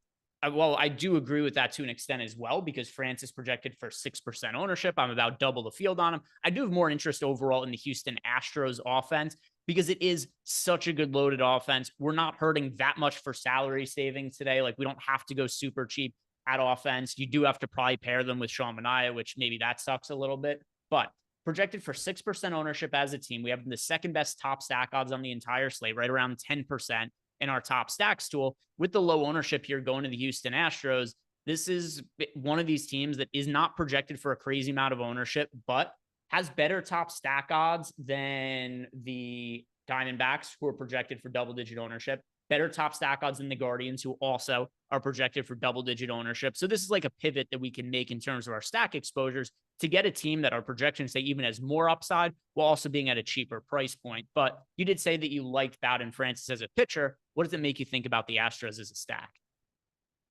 well, I do agree with that to an extent as well, because Francis projected for 6% ownership. I'm about double the field on him. I do have more interest overall in the Houston Astros offense because it is such a good loaded offense. We're not hurting that much for salary savings today. Like, we don't have to go super cheap at offense. You do have to probably pair them with Sean Manaea, which maybe that sucks a little bit, but projected for 6% ownership as a team. We have the second best top stack odds on the entire slate, right around 10% in our top stacks tool. With the low ownership here going to the Houston Astros, this is one of these teams that is not projected for a crazy amount of ownership, but has better top stack odds than the Diamondbacks, who are projected for double-digit ownership, better top stack odds than the Guardians, who also are projected for double-digit ownership. So this is like a pivot that we can make in terms of our stack exposures to get a team that our projections say even has more upside while also being at a cheaper price point. But you did say that you liked Bowden Francis as a pitcher. What does it make you think about the Astros as a stack?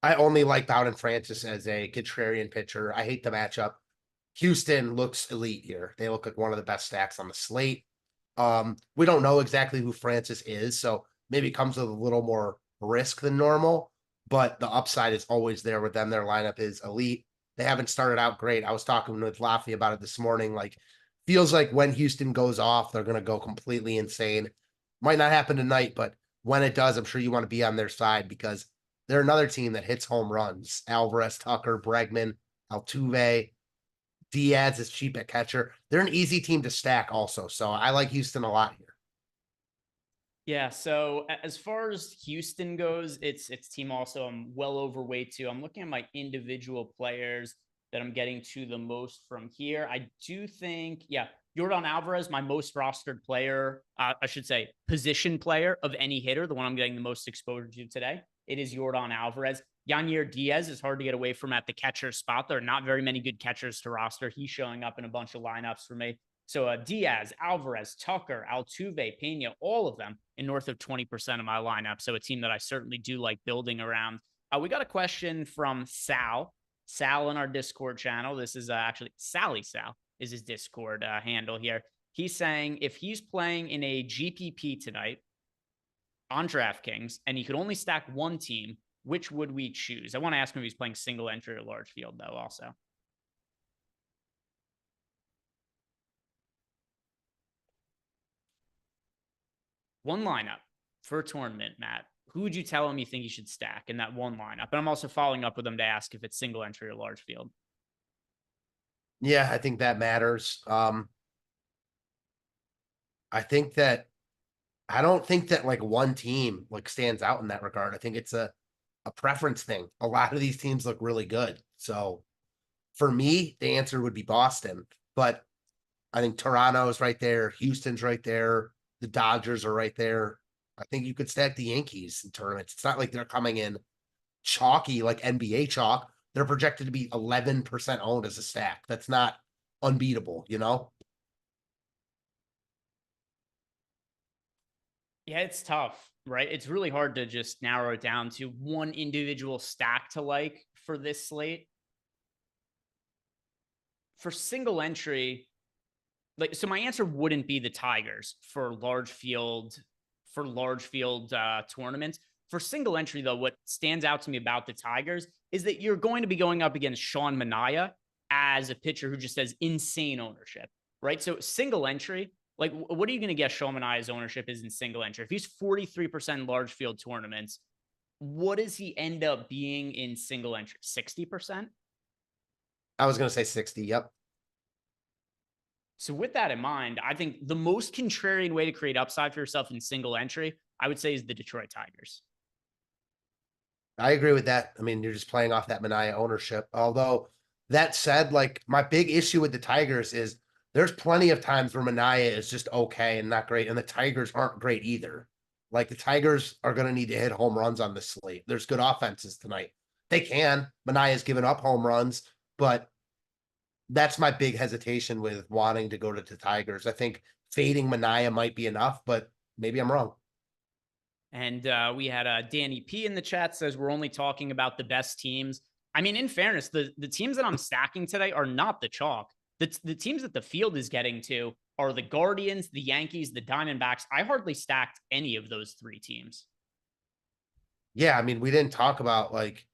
I only like Bowden Francis as a contrarian pitcher. I hate the matchup. Houston looks elite here. They look like one of the best stacks on the slate. We don't know exactly who Francis is, so maybe it comes with a little more risk than normal, but the upside is always there with them. Their lineup is elite. They haven't started out great. I was talking with Laffy about it this morning. Like, feels like when Houston goes off, they're going to go completely insane. Might not happen tonight, but when it does, I'm sure you want to be on their side because they're another team that hits home runs. Alvarez, Tucker, Bregman, Altuve, Diaz is cheap at catcher. They're an easy team to stack also. So I like Houston a lot here. Yeah, so as far as Houston goes, it's team also I'm well overweight to. I'm looking at my individual players that I'm getting to the most from here. I do think, yeah, Yordan Alvarez, my most rostered player, I should say position player of any hitter, the one I'm getting the most exposure to today. It is Yordan Alvarez. Yanir Diaz is hard to get away from at the catcher spot. There are not very many good catchers to roster. He's showing up in a bunch of lineups for me. So Diaz, Alvarez, Tucker, Altuve, Pena, all of them in north of 20% of my lineup. So a team that I certainly do like building around. We got a question from Sal. Sal in our Discord channel. This is actually Sally Sal is his Discord handle here. He's saying if he's playing in a GPP tonight on DraftKings and he could only stack one team, which would we choose? I want to ask him if he's playing single entry or large field, though, also. One lineup for a tournament, Matt. Who would you tell him you think he should stack in that one lineup? And I'm also following up with him to ask if it's single entry or large field. Yeah, I think that matters. I think that I don't think that like one team like stands out in that regard. I think it's a preference thing. A lot of these teams look really good. So for me, the answer would be Boston, but I think Toronto's right there, Houston's right there, the Dodgers are right there. I think you could stack the Yankees in tournaments. It's not like they're coming in chalky like NBA chalk, they're projected to be 11% owned as a stack. That's not unbeatable, you know? Yeah, it's tough, right? It's really hard to just narrow it down to one individual stack to like for this slate. For single entry, like so my answer wouldn't be the Tigers for large field tournaments. For single entry though, what stands out to me about the Tigers is that you're going to be going up against Sean Manaea as a pitcher who just has insane ownership, right? So single entry, like what are you going to guess Sean Manaea's ownership is in single entry? If he's 43% in large field tournaments, what does he end up being in single entry? 60%? I was going to say 60. Yep. So with that in mind, I think the most contrarian way to create upside for yourself in single entry, I would say, is the Detroit Tigers. I agree with that. I mean, you're just playing off that Manaea ownership. Although that said, like my big issue with the Tigers is there's plenty of times where Manaea is just okay and not great, and the Tigers aren't great either. Like the Tigers are going to need to hit home runs on this slate. There's good offenses tonight. They can. Manaea's given up home runs, but that's my big hesitation with wanting to go to the Tigers. I think fading Manaea might be enough, but maybe I'm wrong. And we had Danny P in the chat says we're only talking about the best teams. I mean, in fairness, the teams that I'm stacking today are not the chalk. The teams that the field is getting to are the Guardians, the Yankees, the Diamondbacks. I hardly stacked any of those three teams. Yeah, I mean, we didn't talk about like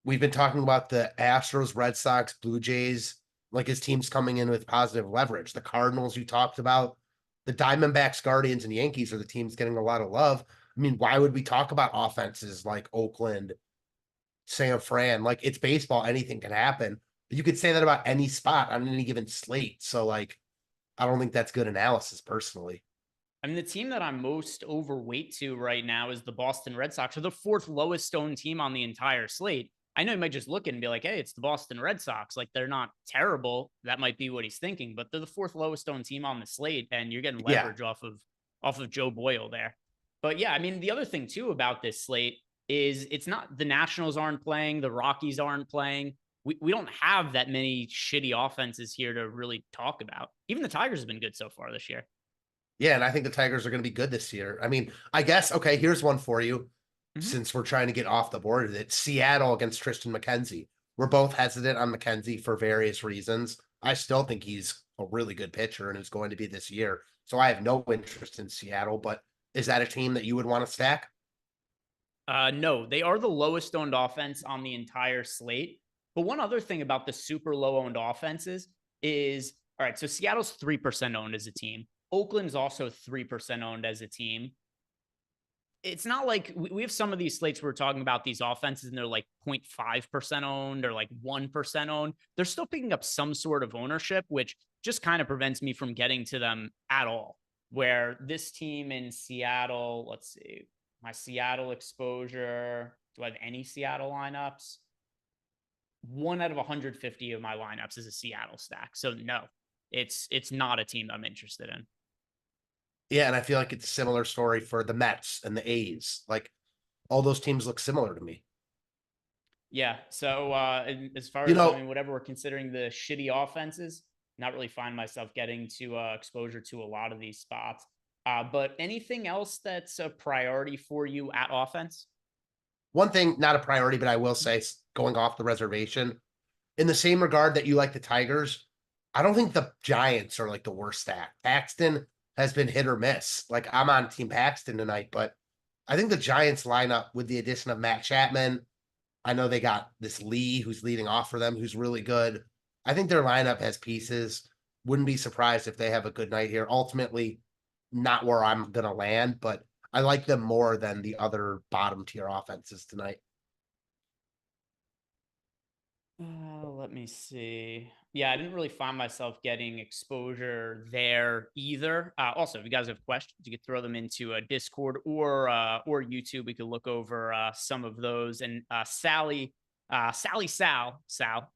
we've been talking about the Astros, Red Sox, Blue Jays, like his teams coming in with positive leverage. The Cardinals you talked about, the Diamondbacks, Guardians, and Yankees are the teams getting a lot of love. I mean, why would we talk about offenses like Oakland, San Fran? Like it's baseball, anything can happen. But you could say that about any spot on any given slate. So like, I don't think that's good analysis personally. I mean, the team that I'm most overweight to right now is the Boston Red Sox, are the fourth lowest owned team on the entire slate. I know you might just look and be like, hey, it's the Boston Red Sox. Like, they're not terrible. That might be what he's thinking, but they're the fourth lowest owned team on the slate, and you're getting Yeah. leverage off of Joe Boyle there. But yeah, I mean, the other thing too about this slate is it's not the Nationals aren't playing, the Rockies aren't playing. We don't have that many shitty offenses here to really talk about. Even the Tigers have been good so far this year. Yeah, and I think the Tigers are going to be good this year. I mean, I guess, okay, here's one for you. Since we're trying to get off the board, it's Seattle against Tristan McKenzie. We're both hesitant on McKenzie for various reasons. I still think he's a really good pitcher and is going to be this year. So I have no interest in Seattle, but is that a team that you would want to stack? No, they are the lowest owned offense on the entire slate. But one other thing about the super low owned offenses is all right, so Seattle's 3% owned as a team. Oakland's also 3% owned as a team. It's not like we have some of these slates where we're talking about these offenses and they're like 0.5% owned or like 1% owned. They're still picking up some sort of ownership, which just kind of prevents me from getting to them at all. Where this team in Seattle, let's see, my Seattle exposure, do I have any Seattle lineups? 1 out of 150 of my lineups is a Seattle stack. So no, it's not a team I'm interested in. Yeah, and I feel like it's a similar story for the Mets and the A's. Like all those teams look similar to me. Yeah. So as far as I mean, whatever we're considering the shitty offenses, not really find myself getting to exposure to a lot of these spots. But anything else that's a priority for you at offense? One thing, not a priority, but I will say going off the reservation, in the same regard that you like the Tigers, I don't think the Giants are like the worst stack. Paxton has been hit or miss. Like I'm on Team Paxton tonight, but I think the Giants lineup with the addition of Matt Chapman, I know they got this Lee who's leading off for them, who's really good. I think their lineup has pieces. Wouldn't be surprised if they have a good night here. Ultimately, not where I'm going to land, but I like them more than the other bottom tier offenses tonight. Let me see. Yeah, I didn't really find myself getting exposure there either. Also, if you guys have questions, you could throw them into Discord or YouTube. We could look over some of those. And Sal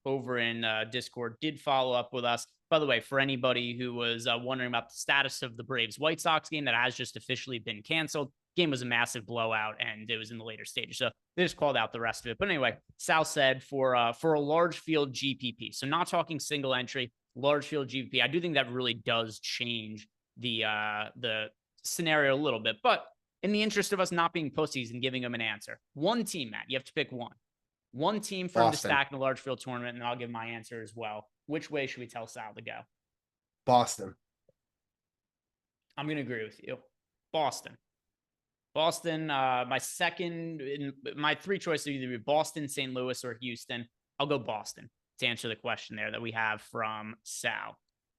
over in Discord did follow up with us. By the way, for anybody who was wondering about the status of the Braves White Sox game that has just officially been canceled, game was a massive blowout and it was in the later stages. So they just called out the rest of it. But anyway, Sal said for a large field GPP, so not talking single entry, large field GPP, I do think that really does change the scenario a little bit. But in the interest of us not being pussies and giving them an answer, one team, Matt, you have to pick one team from the stack in the large field tournament, and I'll give my answer as well. Which way should we tell Sal to go? Boston. I'm going to agree with you. Boston. My three choices either be Boston, St. Louis, or Houston. I'll go Boston to answer the question there that we have from Sal.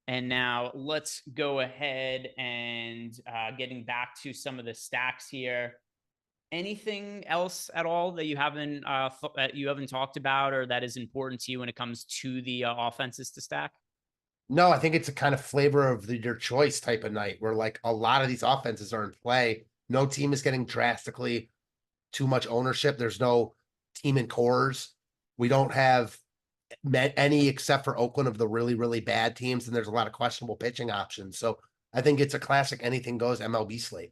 And now let's go ahead and getting back to some of the stacks here. Anything else at all that you haven't talked about or that is important to you when it comes to the offenses to stack? No, I think it's a kind of flavor of your choice type of night where like a lot of these offenses are in play. No team is getting drastically too much ownership. There's no team in cores. We don't have any except for Oakland of the really, really bad teams. And there's a lot of questionable pitching options. So I think it's a classic anything goes MLB slate.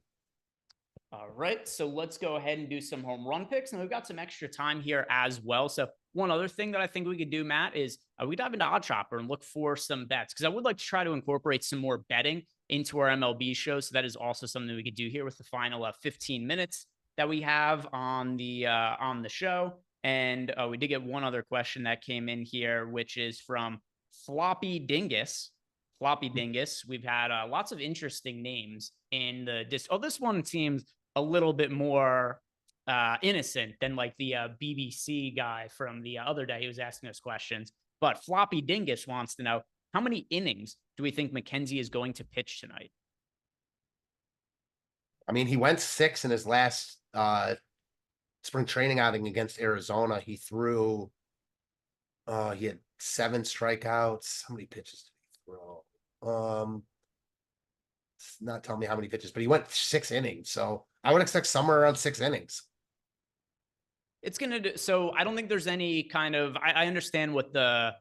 All right, so let's go ahead and do some home run picks, and we've got some extra time here as well. So one other thing that I think we could do, Matt, is we dive into Odd Chopper and look for some bets, because I would like to try to incorporate some more betting into our MLB show. So that is also something we could do here with the final 15 minutes that we have on the show. And we did get one other question that came in here, which is from Floppy Dingus. Floppy Dingus. We've had lots of interesting names in the this one seems a little bit more innocent than like the BBC guy from the other day who was asking us questions. But Floppy Dingus wants to know, how many innings do we think McKenzie is going to pitch tonight? I mean, he went 6 in his last spring training outing against Arizona. He threw, he had 7 strikeouts. How many pitches did he throw? It's not telling me how many pitches, but he went 6 innings. So I would expect somewhere around 6 innings. It's going to do, so I don't think there's any kind of, I understand what the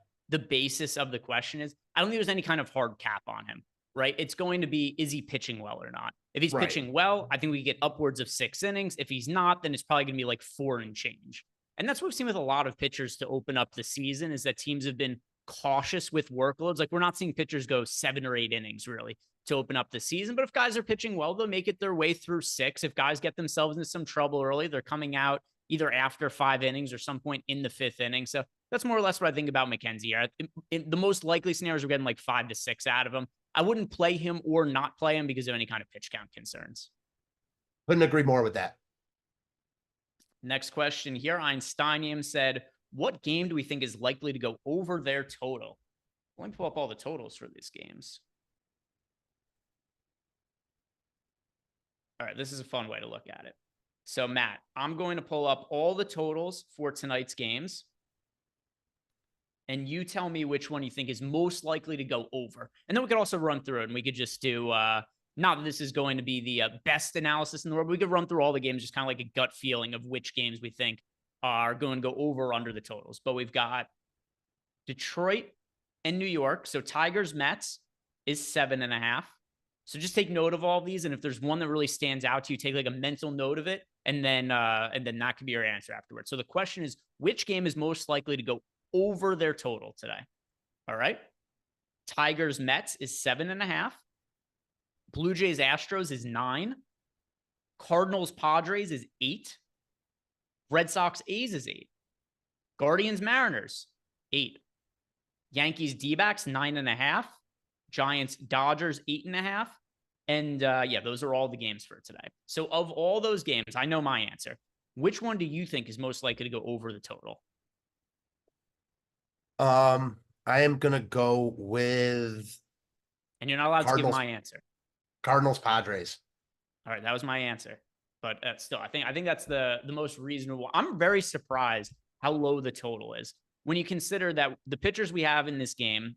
basis of the question is. I don't think there's any kind of hard cap on him, right? It's going to be, is he pitching well or not? If he's pitching well, I think we get upwards of 6 innings. If he's not, then it's probably going to be like 4 and change. And that's what we've seen with a lot of pitchers to open up the season, is that teams have been cautious with workloads. Like, we're not seeing pitchers go 7 or 8 innings really to open up the season. But if guys are pitching well, they'll make it their way through 6. If guys get themselves into some trouble early, they're coming out either after 5 innings or some point in the 5th inning. So that's more or less what I think about McKenzie. In the most likely scenarios, we're getting like 5 to 6 out of him. I wouldn't play him or not play him because of any kind of pitch count concerns. Couldn't agree more with that. Next question here. Einsteinium said, what game do we think is likely to go over their total? Let me pull up all the totals for these games. All right, this is a fun way to look at it. So, Matt, I'm going to pull up all the totals for tonight's games, and you tell me which one you think is most likely to go over. And then we could also run through it, and we could just do, not that this is going to be the best analysis in the world, but we could run through all the games, just kind of like a gut feeling of which games we think are going to go over or under the totals. But we've got Detroit and New York. So Tigers Mets is 7.5. So just take note of all of these. And if there's one that really stands out to you, take like a mental note of it. And then that could be your answer afterwards. So the question is, which game is most likely to go over their total today? All right. Tigers Mets is 7.5. Blue Jays Astros is 9. Cardinals Padres is 8. Red Sox A's is 8. Guardians Mariners 8. Yankees D-backs 9.5. Giants Dodgers 8.5. And yeah, those are all the games for today. So of all those games, I know my answer. Which one do you think is most likely to go over the total? I am gonna go with, and you're not allowed to give my answer. Cardinals Padres. All right, that was my answer. But still, I think that's the most reasonable. I'm very surprised how low the total is when you consider that the pitchers we have in this game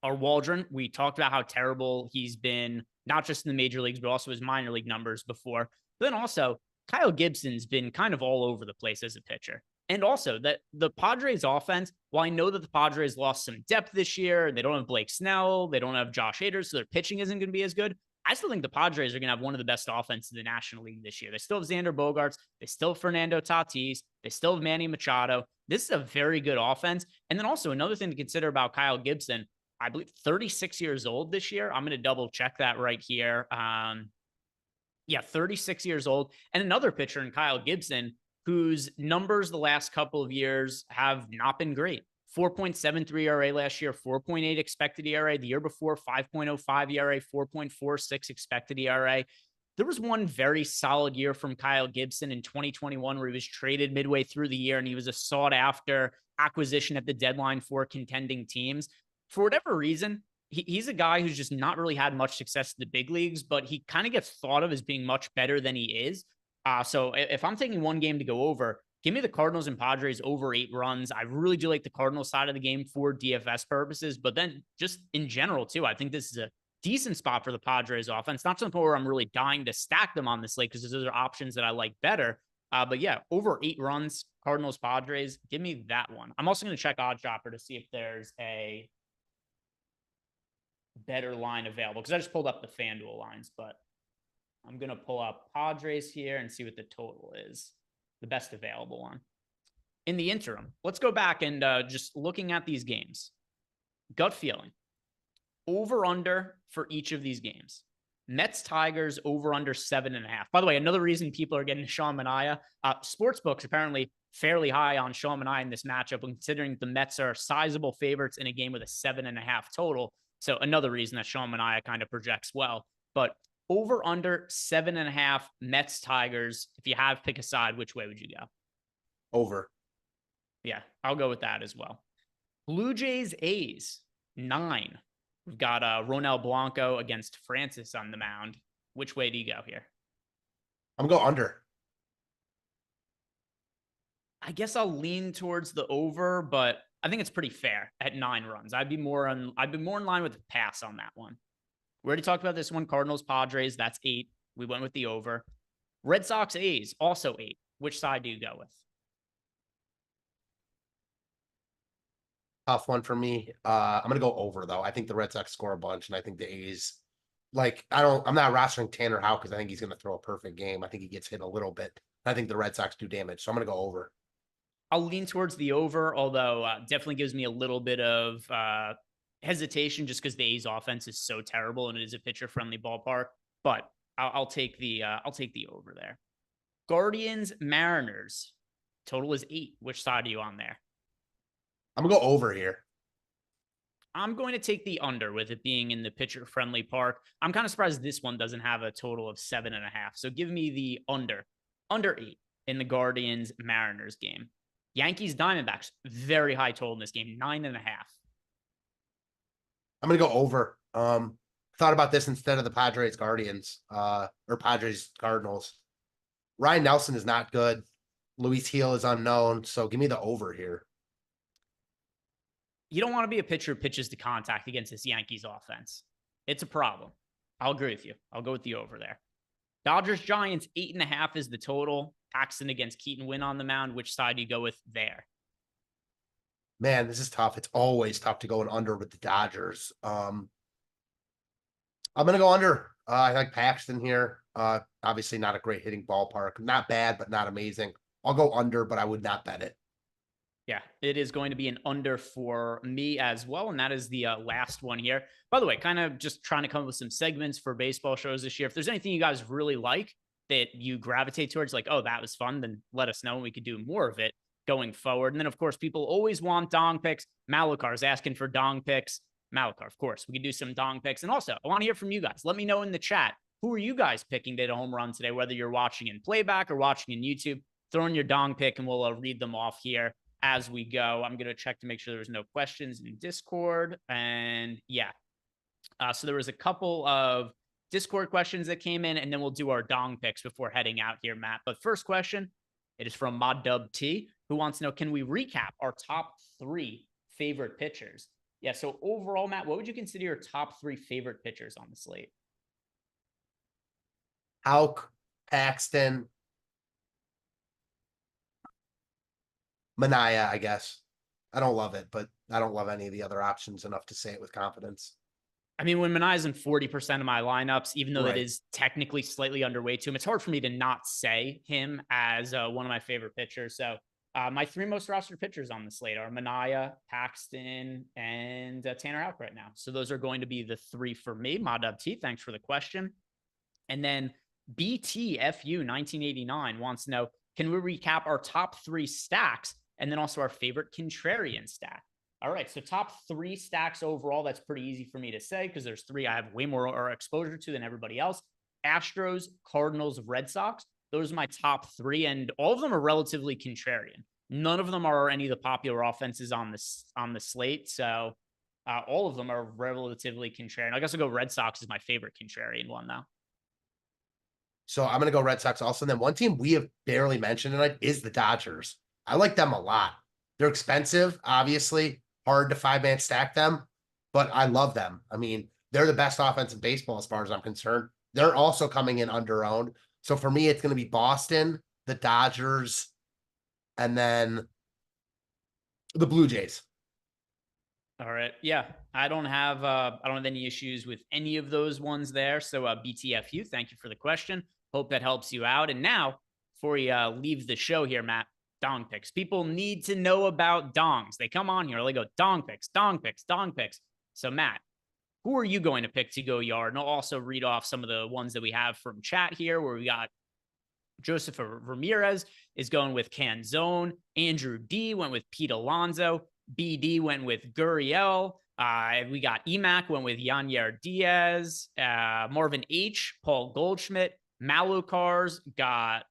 are Waldron. We talked about how terrible he's been, not just in the major leagues, but also his minor league numbers before. But then also, Kyle Gibson's been kind of all over the place as a pitcher. And also that the Padres offense, while I know that the Padres lost some depth this year, they don't have Blake Snell, they don't have Josh Hader, so their pitching isn't going to be as good. I still think the Padres are going to have one of the best offenses in the National League this year. They still have Xander Bogaerts. They still have Fernando Tatis. They still have Manny Machado. This is a very good offense. And then also another thing to consider about Kyle Gibson, I believe 36 years old this year. I'm going to double check that right here. Yeah, 36 years old. And another pitcher in Kyle Gibson, whose numbers the last couple of years have not been great. 4.73 ERA last year, 4.8 expected ERA. The year before, 5.05 ERA, 4.46 expected ERA. There was one very solid year from Kyle Gibson in 2021 where he was traded midway through the year and he was a sought-after acquisition at the deadline for contending teams. For whatever reason, he's a guy who's just not really had much success in the big leagues, but he kind of gets thought of as being much better than he is. So if I'm taking one game to go over, give me the Cardinals and Padres over 8 runs. I really do like the Cardinals side of the game for DFS purposes, but then just in general too, I think this is a decent spot for the Padres offense. Not something where I'm really dying to stack them on this slate because those are options that I like better. But yeah, over 8 runs, Cardinals, Padres, give me that one. I'm also going to check OddsShopper to see if there's a better line available because I just pulled up the FanDuel lines, but I'm going to pull up Padres here and see what the total is, the best available one. In the interim, let's go back and just looking at these games. Gut feeling. Over under for each of these games. Mets, Tigers, over under 7.5. By the way, another reason people are getting Sean Manaea. Sportsbooks apparently fairly high on Sean Manaea in this matchup, considering the Mets are sizable favorites in a game with a 7.5 total. So another reason that Sean Manaea kind of projects well. But over under 7.5 Mets, Tigers. If you have pick a side, which way would you go? Over. Yeah, I'll go with that as well. Blue Jays, A's, 9. We've got Ronel Blanco against Francis on the mound. Which way do you go here? I'm going to go under. I guess I'll lean towards the over, but I think it's pretty fair at 9 runs. I'd be more in line with the pass on that one. We already talked about this one. Cardinals, Padres, that's 8. We went with the over. Red Sox, A's, also 8. Which side do you go with? Tough one for me. I'm going to go over, though. I think the Red Sox score a bunch, and I think the A's, I'm not rostering Tanner Houck because I think he's going to throw a perfect game. I think he gets hit a little bit. I think the Red Sox do damage, so I'm going to go over. I'll lean towards the over, although definitely gives me a little bit of hesitation just because the A's offense is so terrible and it is a pitcher-friendly ballpark. But I'll take the over there. Guardians, Mariners, total is 8. Which side are you on there? I'm going to go over here. I'm going to take the under with it being in the pitcher-friendly park. I'm kind of surprised this one doesn't have a total of 7.5. So give me the under 8 in the Guardians, Mariners game. Yankees, Diamondbacks, very high total in this game, 9.5. I'm going to go over. Thought about this instead of the Padres Guardians, or Padres Cardinals. Ryan Nelson is not good. Luis Gil is unknown. So give me the over here. You don't want to be a pitcher who pitches to contact against this Yankees offense. It's a problem. I'll agree with you. I'll go with the over there. Dodgers, Giants, 8.5 is the total. Paxton against Keaton Wynn on the mound. Which side do you go with there? Man, this is tough. It's always tough to go an under with the Dodgers. I'm going to go under. I like Paxton here. Obviously not a great hitting ballpark. Not bad, but not amazing. I'll go under, but I would not bet it. Yeah, it is going to be an under for me as well. And that is the last one here. By the way, kind of just trying to come up with some segments for baseball shows this year. If there's anything you guys really like that you gravitate towards, like, oh, that was fun, then let us know and we could do more of it going forward. And then, of course, people always want dong picks. Malakar's asking for dong picks. Malakar, of course, we could do some dong picks. And also, I want to hear from you guys. Let me know in the chat. Who are you guys picking to hit a home run today, whether you're watching in playback or watching in YouTube? Throw in your dong pick and we'll read them off here as we go. I'm going to check to make sure there's no questions in Discord. And yeah, so there was a couple of Discord questions that came in, and then we'll do our dong picks before heading out here, Matt. But first question, it is from ModDub T, who wants to know, can we recap our top 3 favorite pitchers? Yeah, so overall, Matt, what would you consider your top 3 favorite pitchers on the slate? Houck, Paxton, Mania, I guess. I don't love it, but I don't love any of the other options enough to say it with confidence. I mean, when Manae's in 40% of my lineups, even though that Right. is technically slightly underweight to him, it's hard for me to not say him as one of my favorite pitchers. So my three most rostered pitchers on the slate are Manaea, Paxton, and Tanner Houck right now. So those are going to be the three for me. Mod T, thanks for the question. And then BTFU 1989 wants to know, can we recap our top three stacks and then also our favorite contrarian stack? All right, so top three stacks overall, that's pretty easy for me to say because there's three I have way more exposure to than everybody else. Astros, Cardinals, Red Sox. Those are my top three, and all of them are relatively contrarian. None of them are any of the popular offenses on the slate, so all of them are relatively contrarian. I guess I'll go Red Sox is my favorite contrarian one, though. So I'm going to go Red Sox also. And then one team we have barely mentioned tonight is the Dodgers. I like them a lot. They're expensive, obviously. Hard to 5-man stack them, but I love them. I mean, they're the best offense in baseball as far as I'm concerned. They're also coming in under-owned. So for me, it's going to be Boston, the Dodgers, and then the Blue Jays. All right. Yeah. I don't have any issues with any of those ones there. So BTFU, thank you for the question. Hope that helps you out. And now, before you leave the show here, Matt, dong picks. People need to know about dongs. They come on here, they go dong picks, dong picks, dong picks. So Matt, who are you going to pick to go yard? And I'll also read off some of the ones that we have from chat here, where we got Joseph Ramirez is going with Canzone. Andrew D went with Pete Alonso. BD went with Gurriel. We got Emac went with Yanier Diaz. Marvin H, Paul Goldschmidt. Malukars got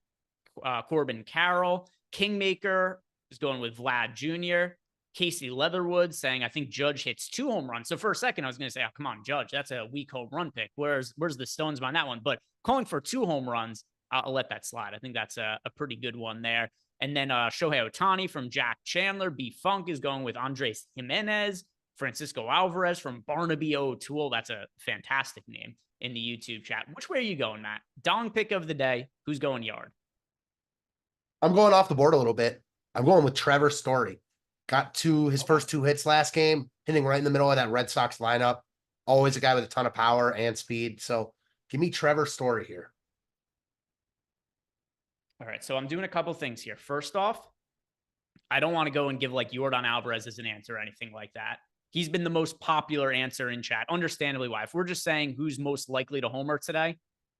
Corbin Carroll. Kingmaker is going with Vlad Jr. Casey Leatherwood saying, I think Judge hits 2 home runs. So for a second, I was going to say, oh, come on, Judge, that's a weak home run pick. Where's the Stones behind that one? But calling for 2 home runs, I'll let that slide. I think that's a pretty good one there. And then Shohei Ohtani from Jack Chandler. B Funk is going with Andres Jimenez. Francisco Alvarez from Barnaby O'Toole. That's a fantastic name in the YouTube chat. Which way are you going, Matt? Dong pick of the day. Who's going yard? I'm going off the board a little bit. I'm going with Trevor Story. Got his first 2 hits last game, hitting right in the middle of that Red Sox lineup. Always a guy with a ton of power and speed. So give me Trevor Story here. All right, so I'm doing a couple things here. First off, I don't want to go and give like Yordan Alvarez as an answer or anything like that. He's been the most popular answer in chat, understandably why. If we're just saying who's most likely to homer today,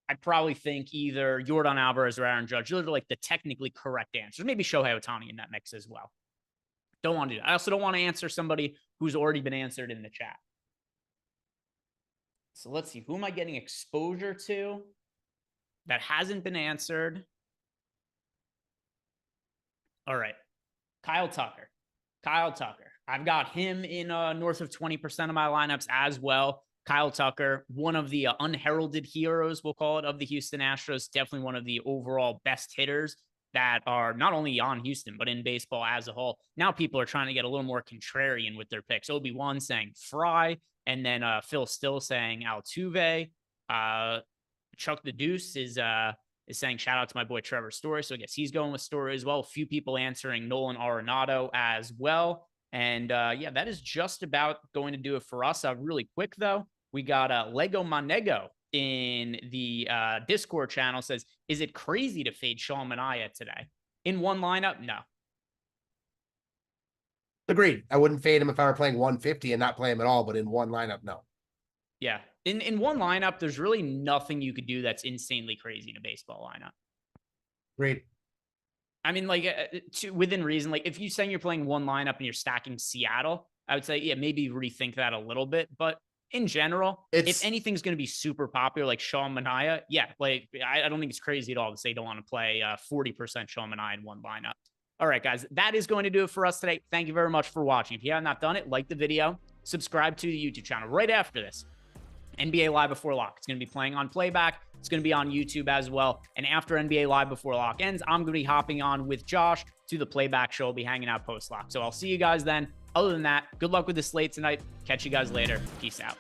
I'd probably think either Yordan Alvarez or Aaron Judge. Those are like the technically correct answers. Maybe Shohei Ohtani in that mix as well. Don't want to do that. I also don't want to answer somebody who's already been answered in the chat. So let's see. Who am I getting exposure to that hasn't been answered? All right. Kyle Tucker. I've got him in north of 20% of my lineups as well. Kyle Tucker, one of the unheralded heroes, we'll call it, of the Houston Astros. Definitely one of the overall best hitters that are not only on Houston, but in baseball as a whole. Now people are trying to get a little more contrarian with their picks. Obi-Wan saying Fry, and then Phil Still saying Altuve. Chuck the Deuce is saying shout out to my boy Trevor Story. So I guess he's going with Story as well. A few people answering Nolan Arenado as well. And yeah, that is just about going to do it for us. Really quick, though, we got Lego Monego in the Discord channel says, is it crazy to fade Sean Manaea today? In one lineup? No. Agreed. I wouldn't fade him if I were playing 150 and not play him at all, but in one lineup, no. Yeah. In one lineup, there's really nothing you could do that's insanely crazy in a baseball lineup. Agreed. I mean, like, within reason, like, if you're saying you're playing one lineup and you're stacking Seattle, I would say, yeah, maybe rethink that a little bit. But in general, if anything's going to be super popular, like Sean Manaea, yeah, like, I don't think it's crazy at all to say you don't want to play 40% Sean Manaea in one lineup. All right, guys, that is going to do it for us today. Thank you very much for watching. If you have not done it, like the video, subscribe to the YouTube channel. Right after this, NBA Live Before Lock. It's going to be playing on playback. It's going to be on YouTube as well. And after NBA Live Before Lock ends, I'm going to be hopping on with Josh to the playback show. I'll be hanging out post-lock. So I'll see you guys then. Other than that, good luck with the slate tonight. Catch you guys later. Peace out.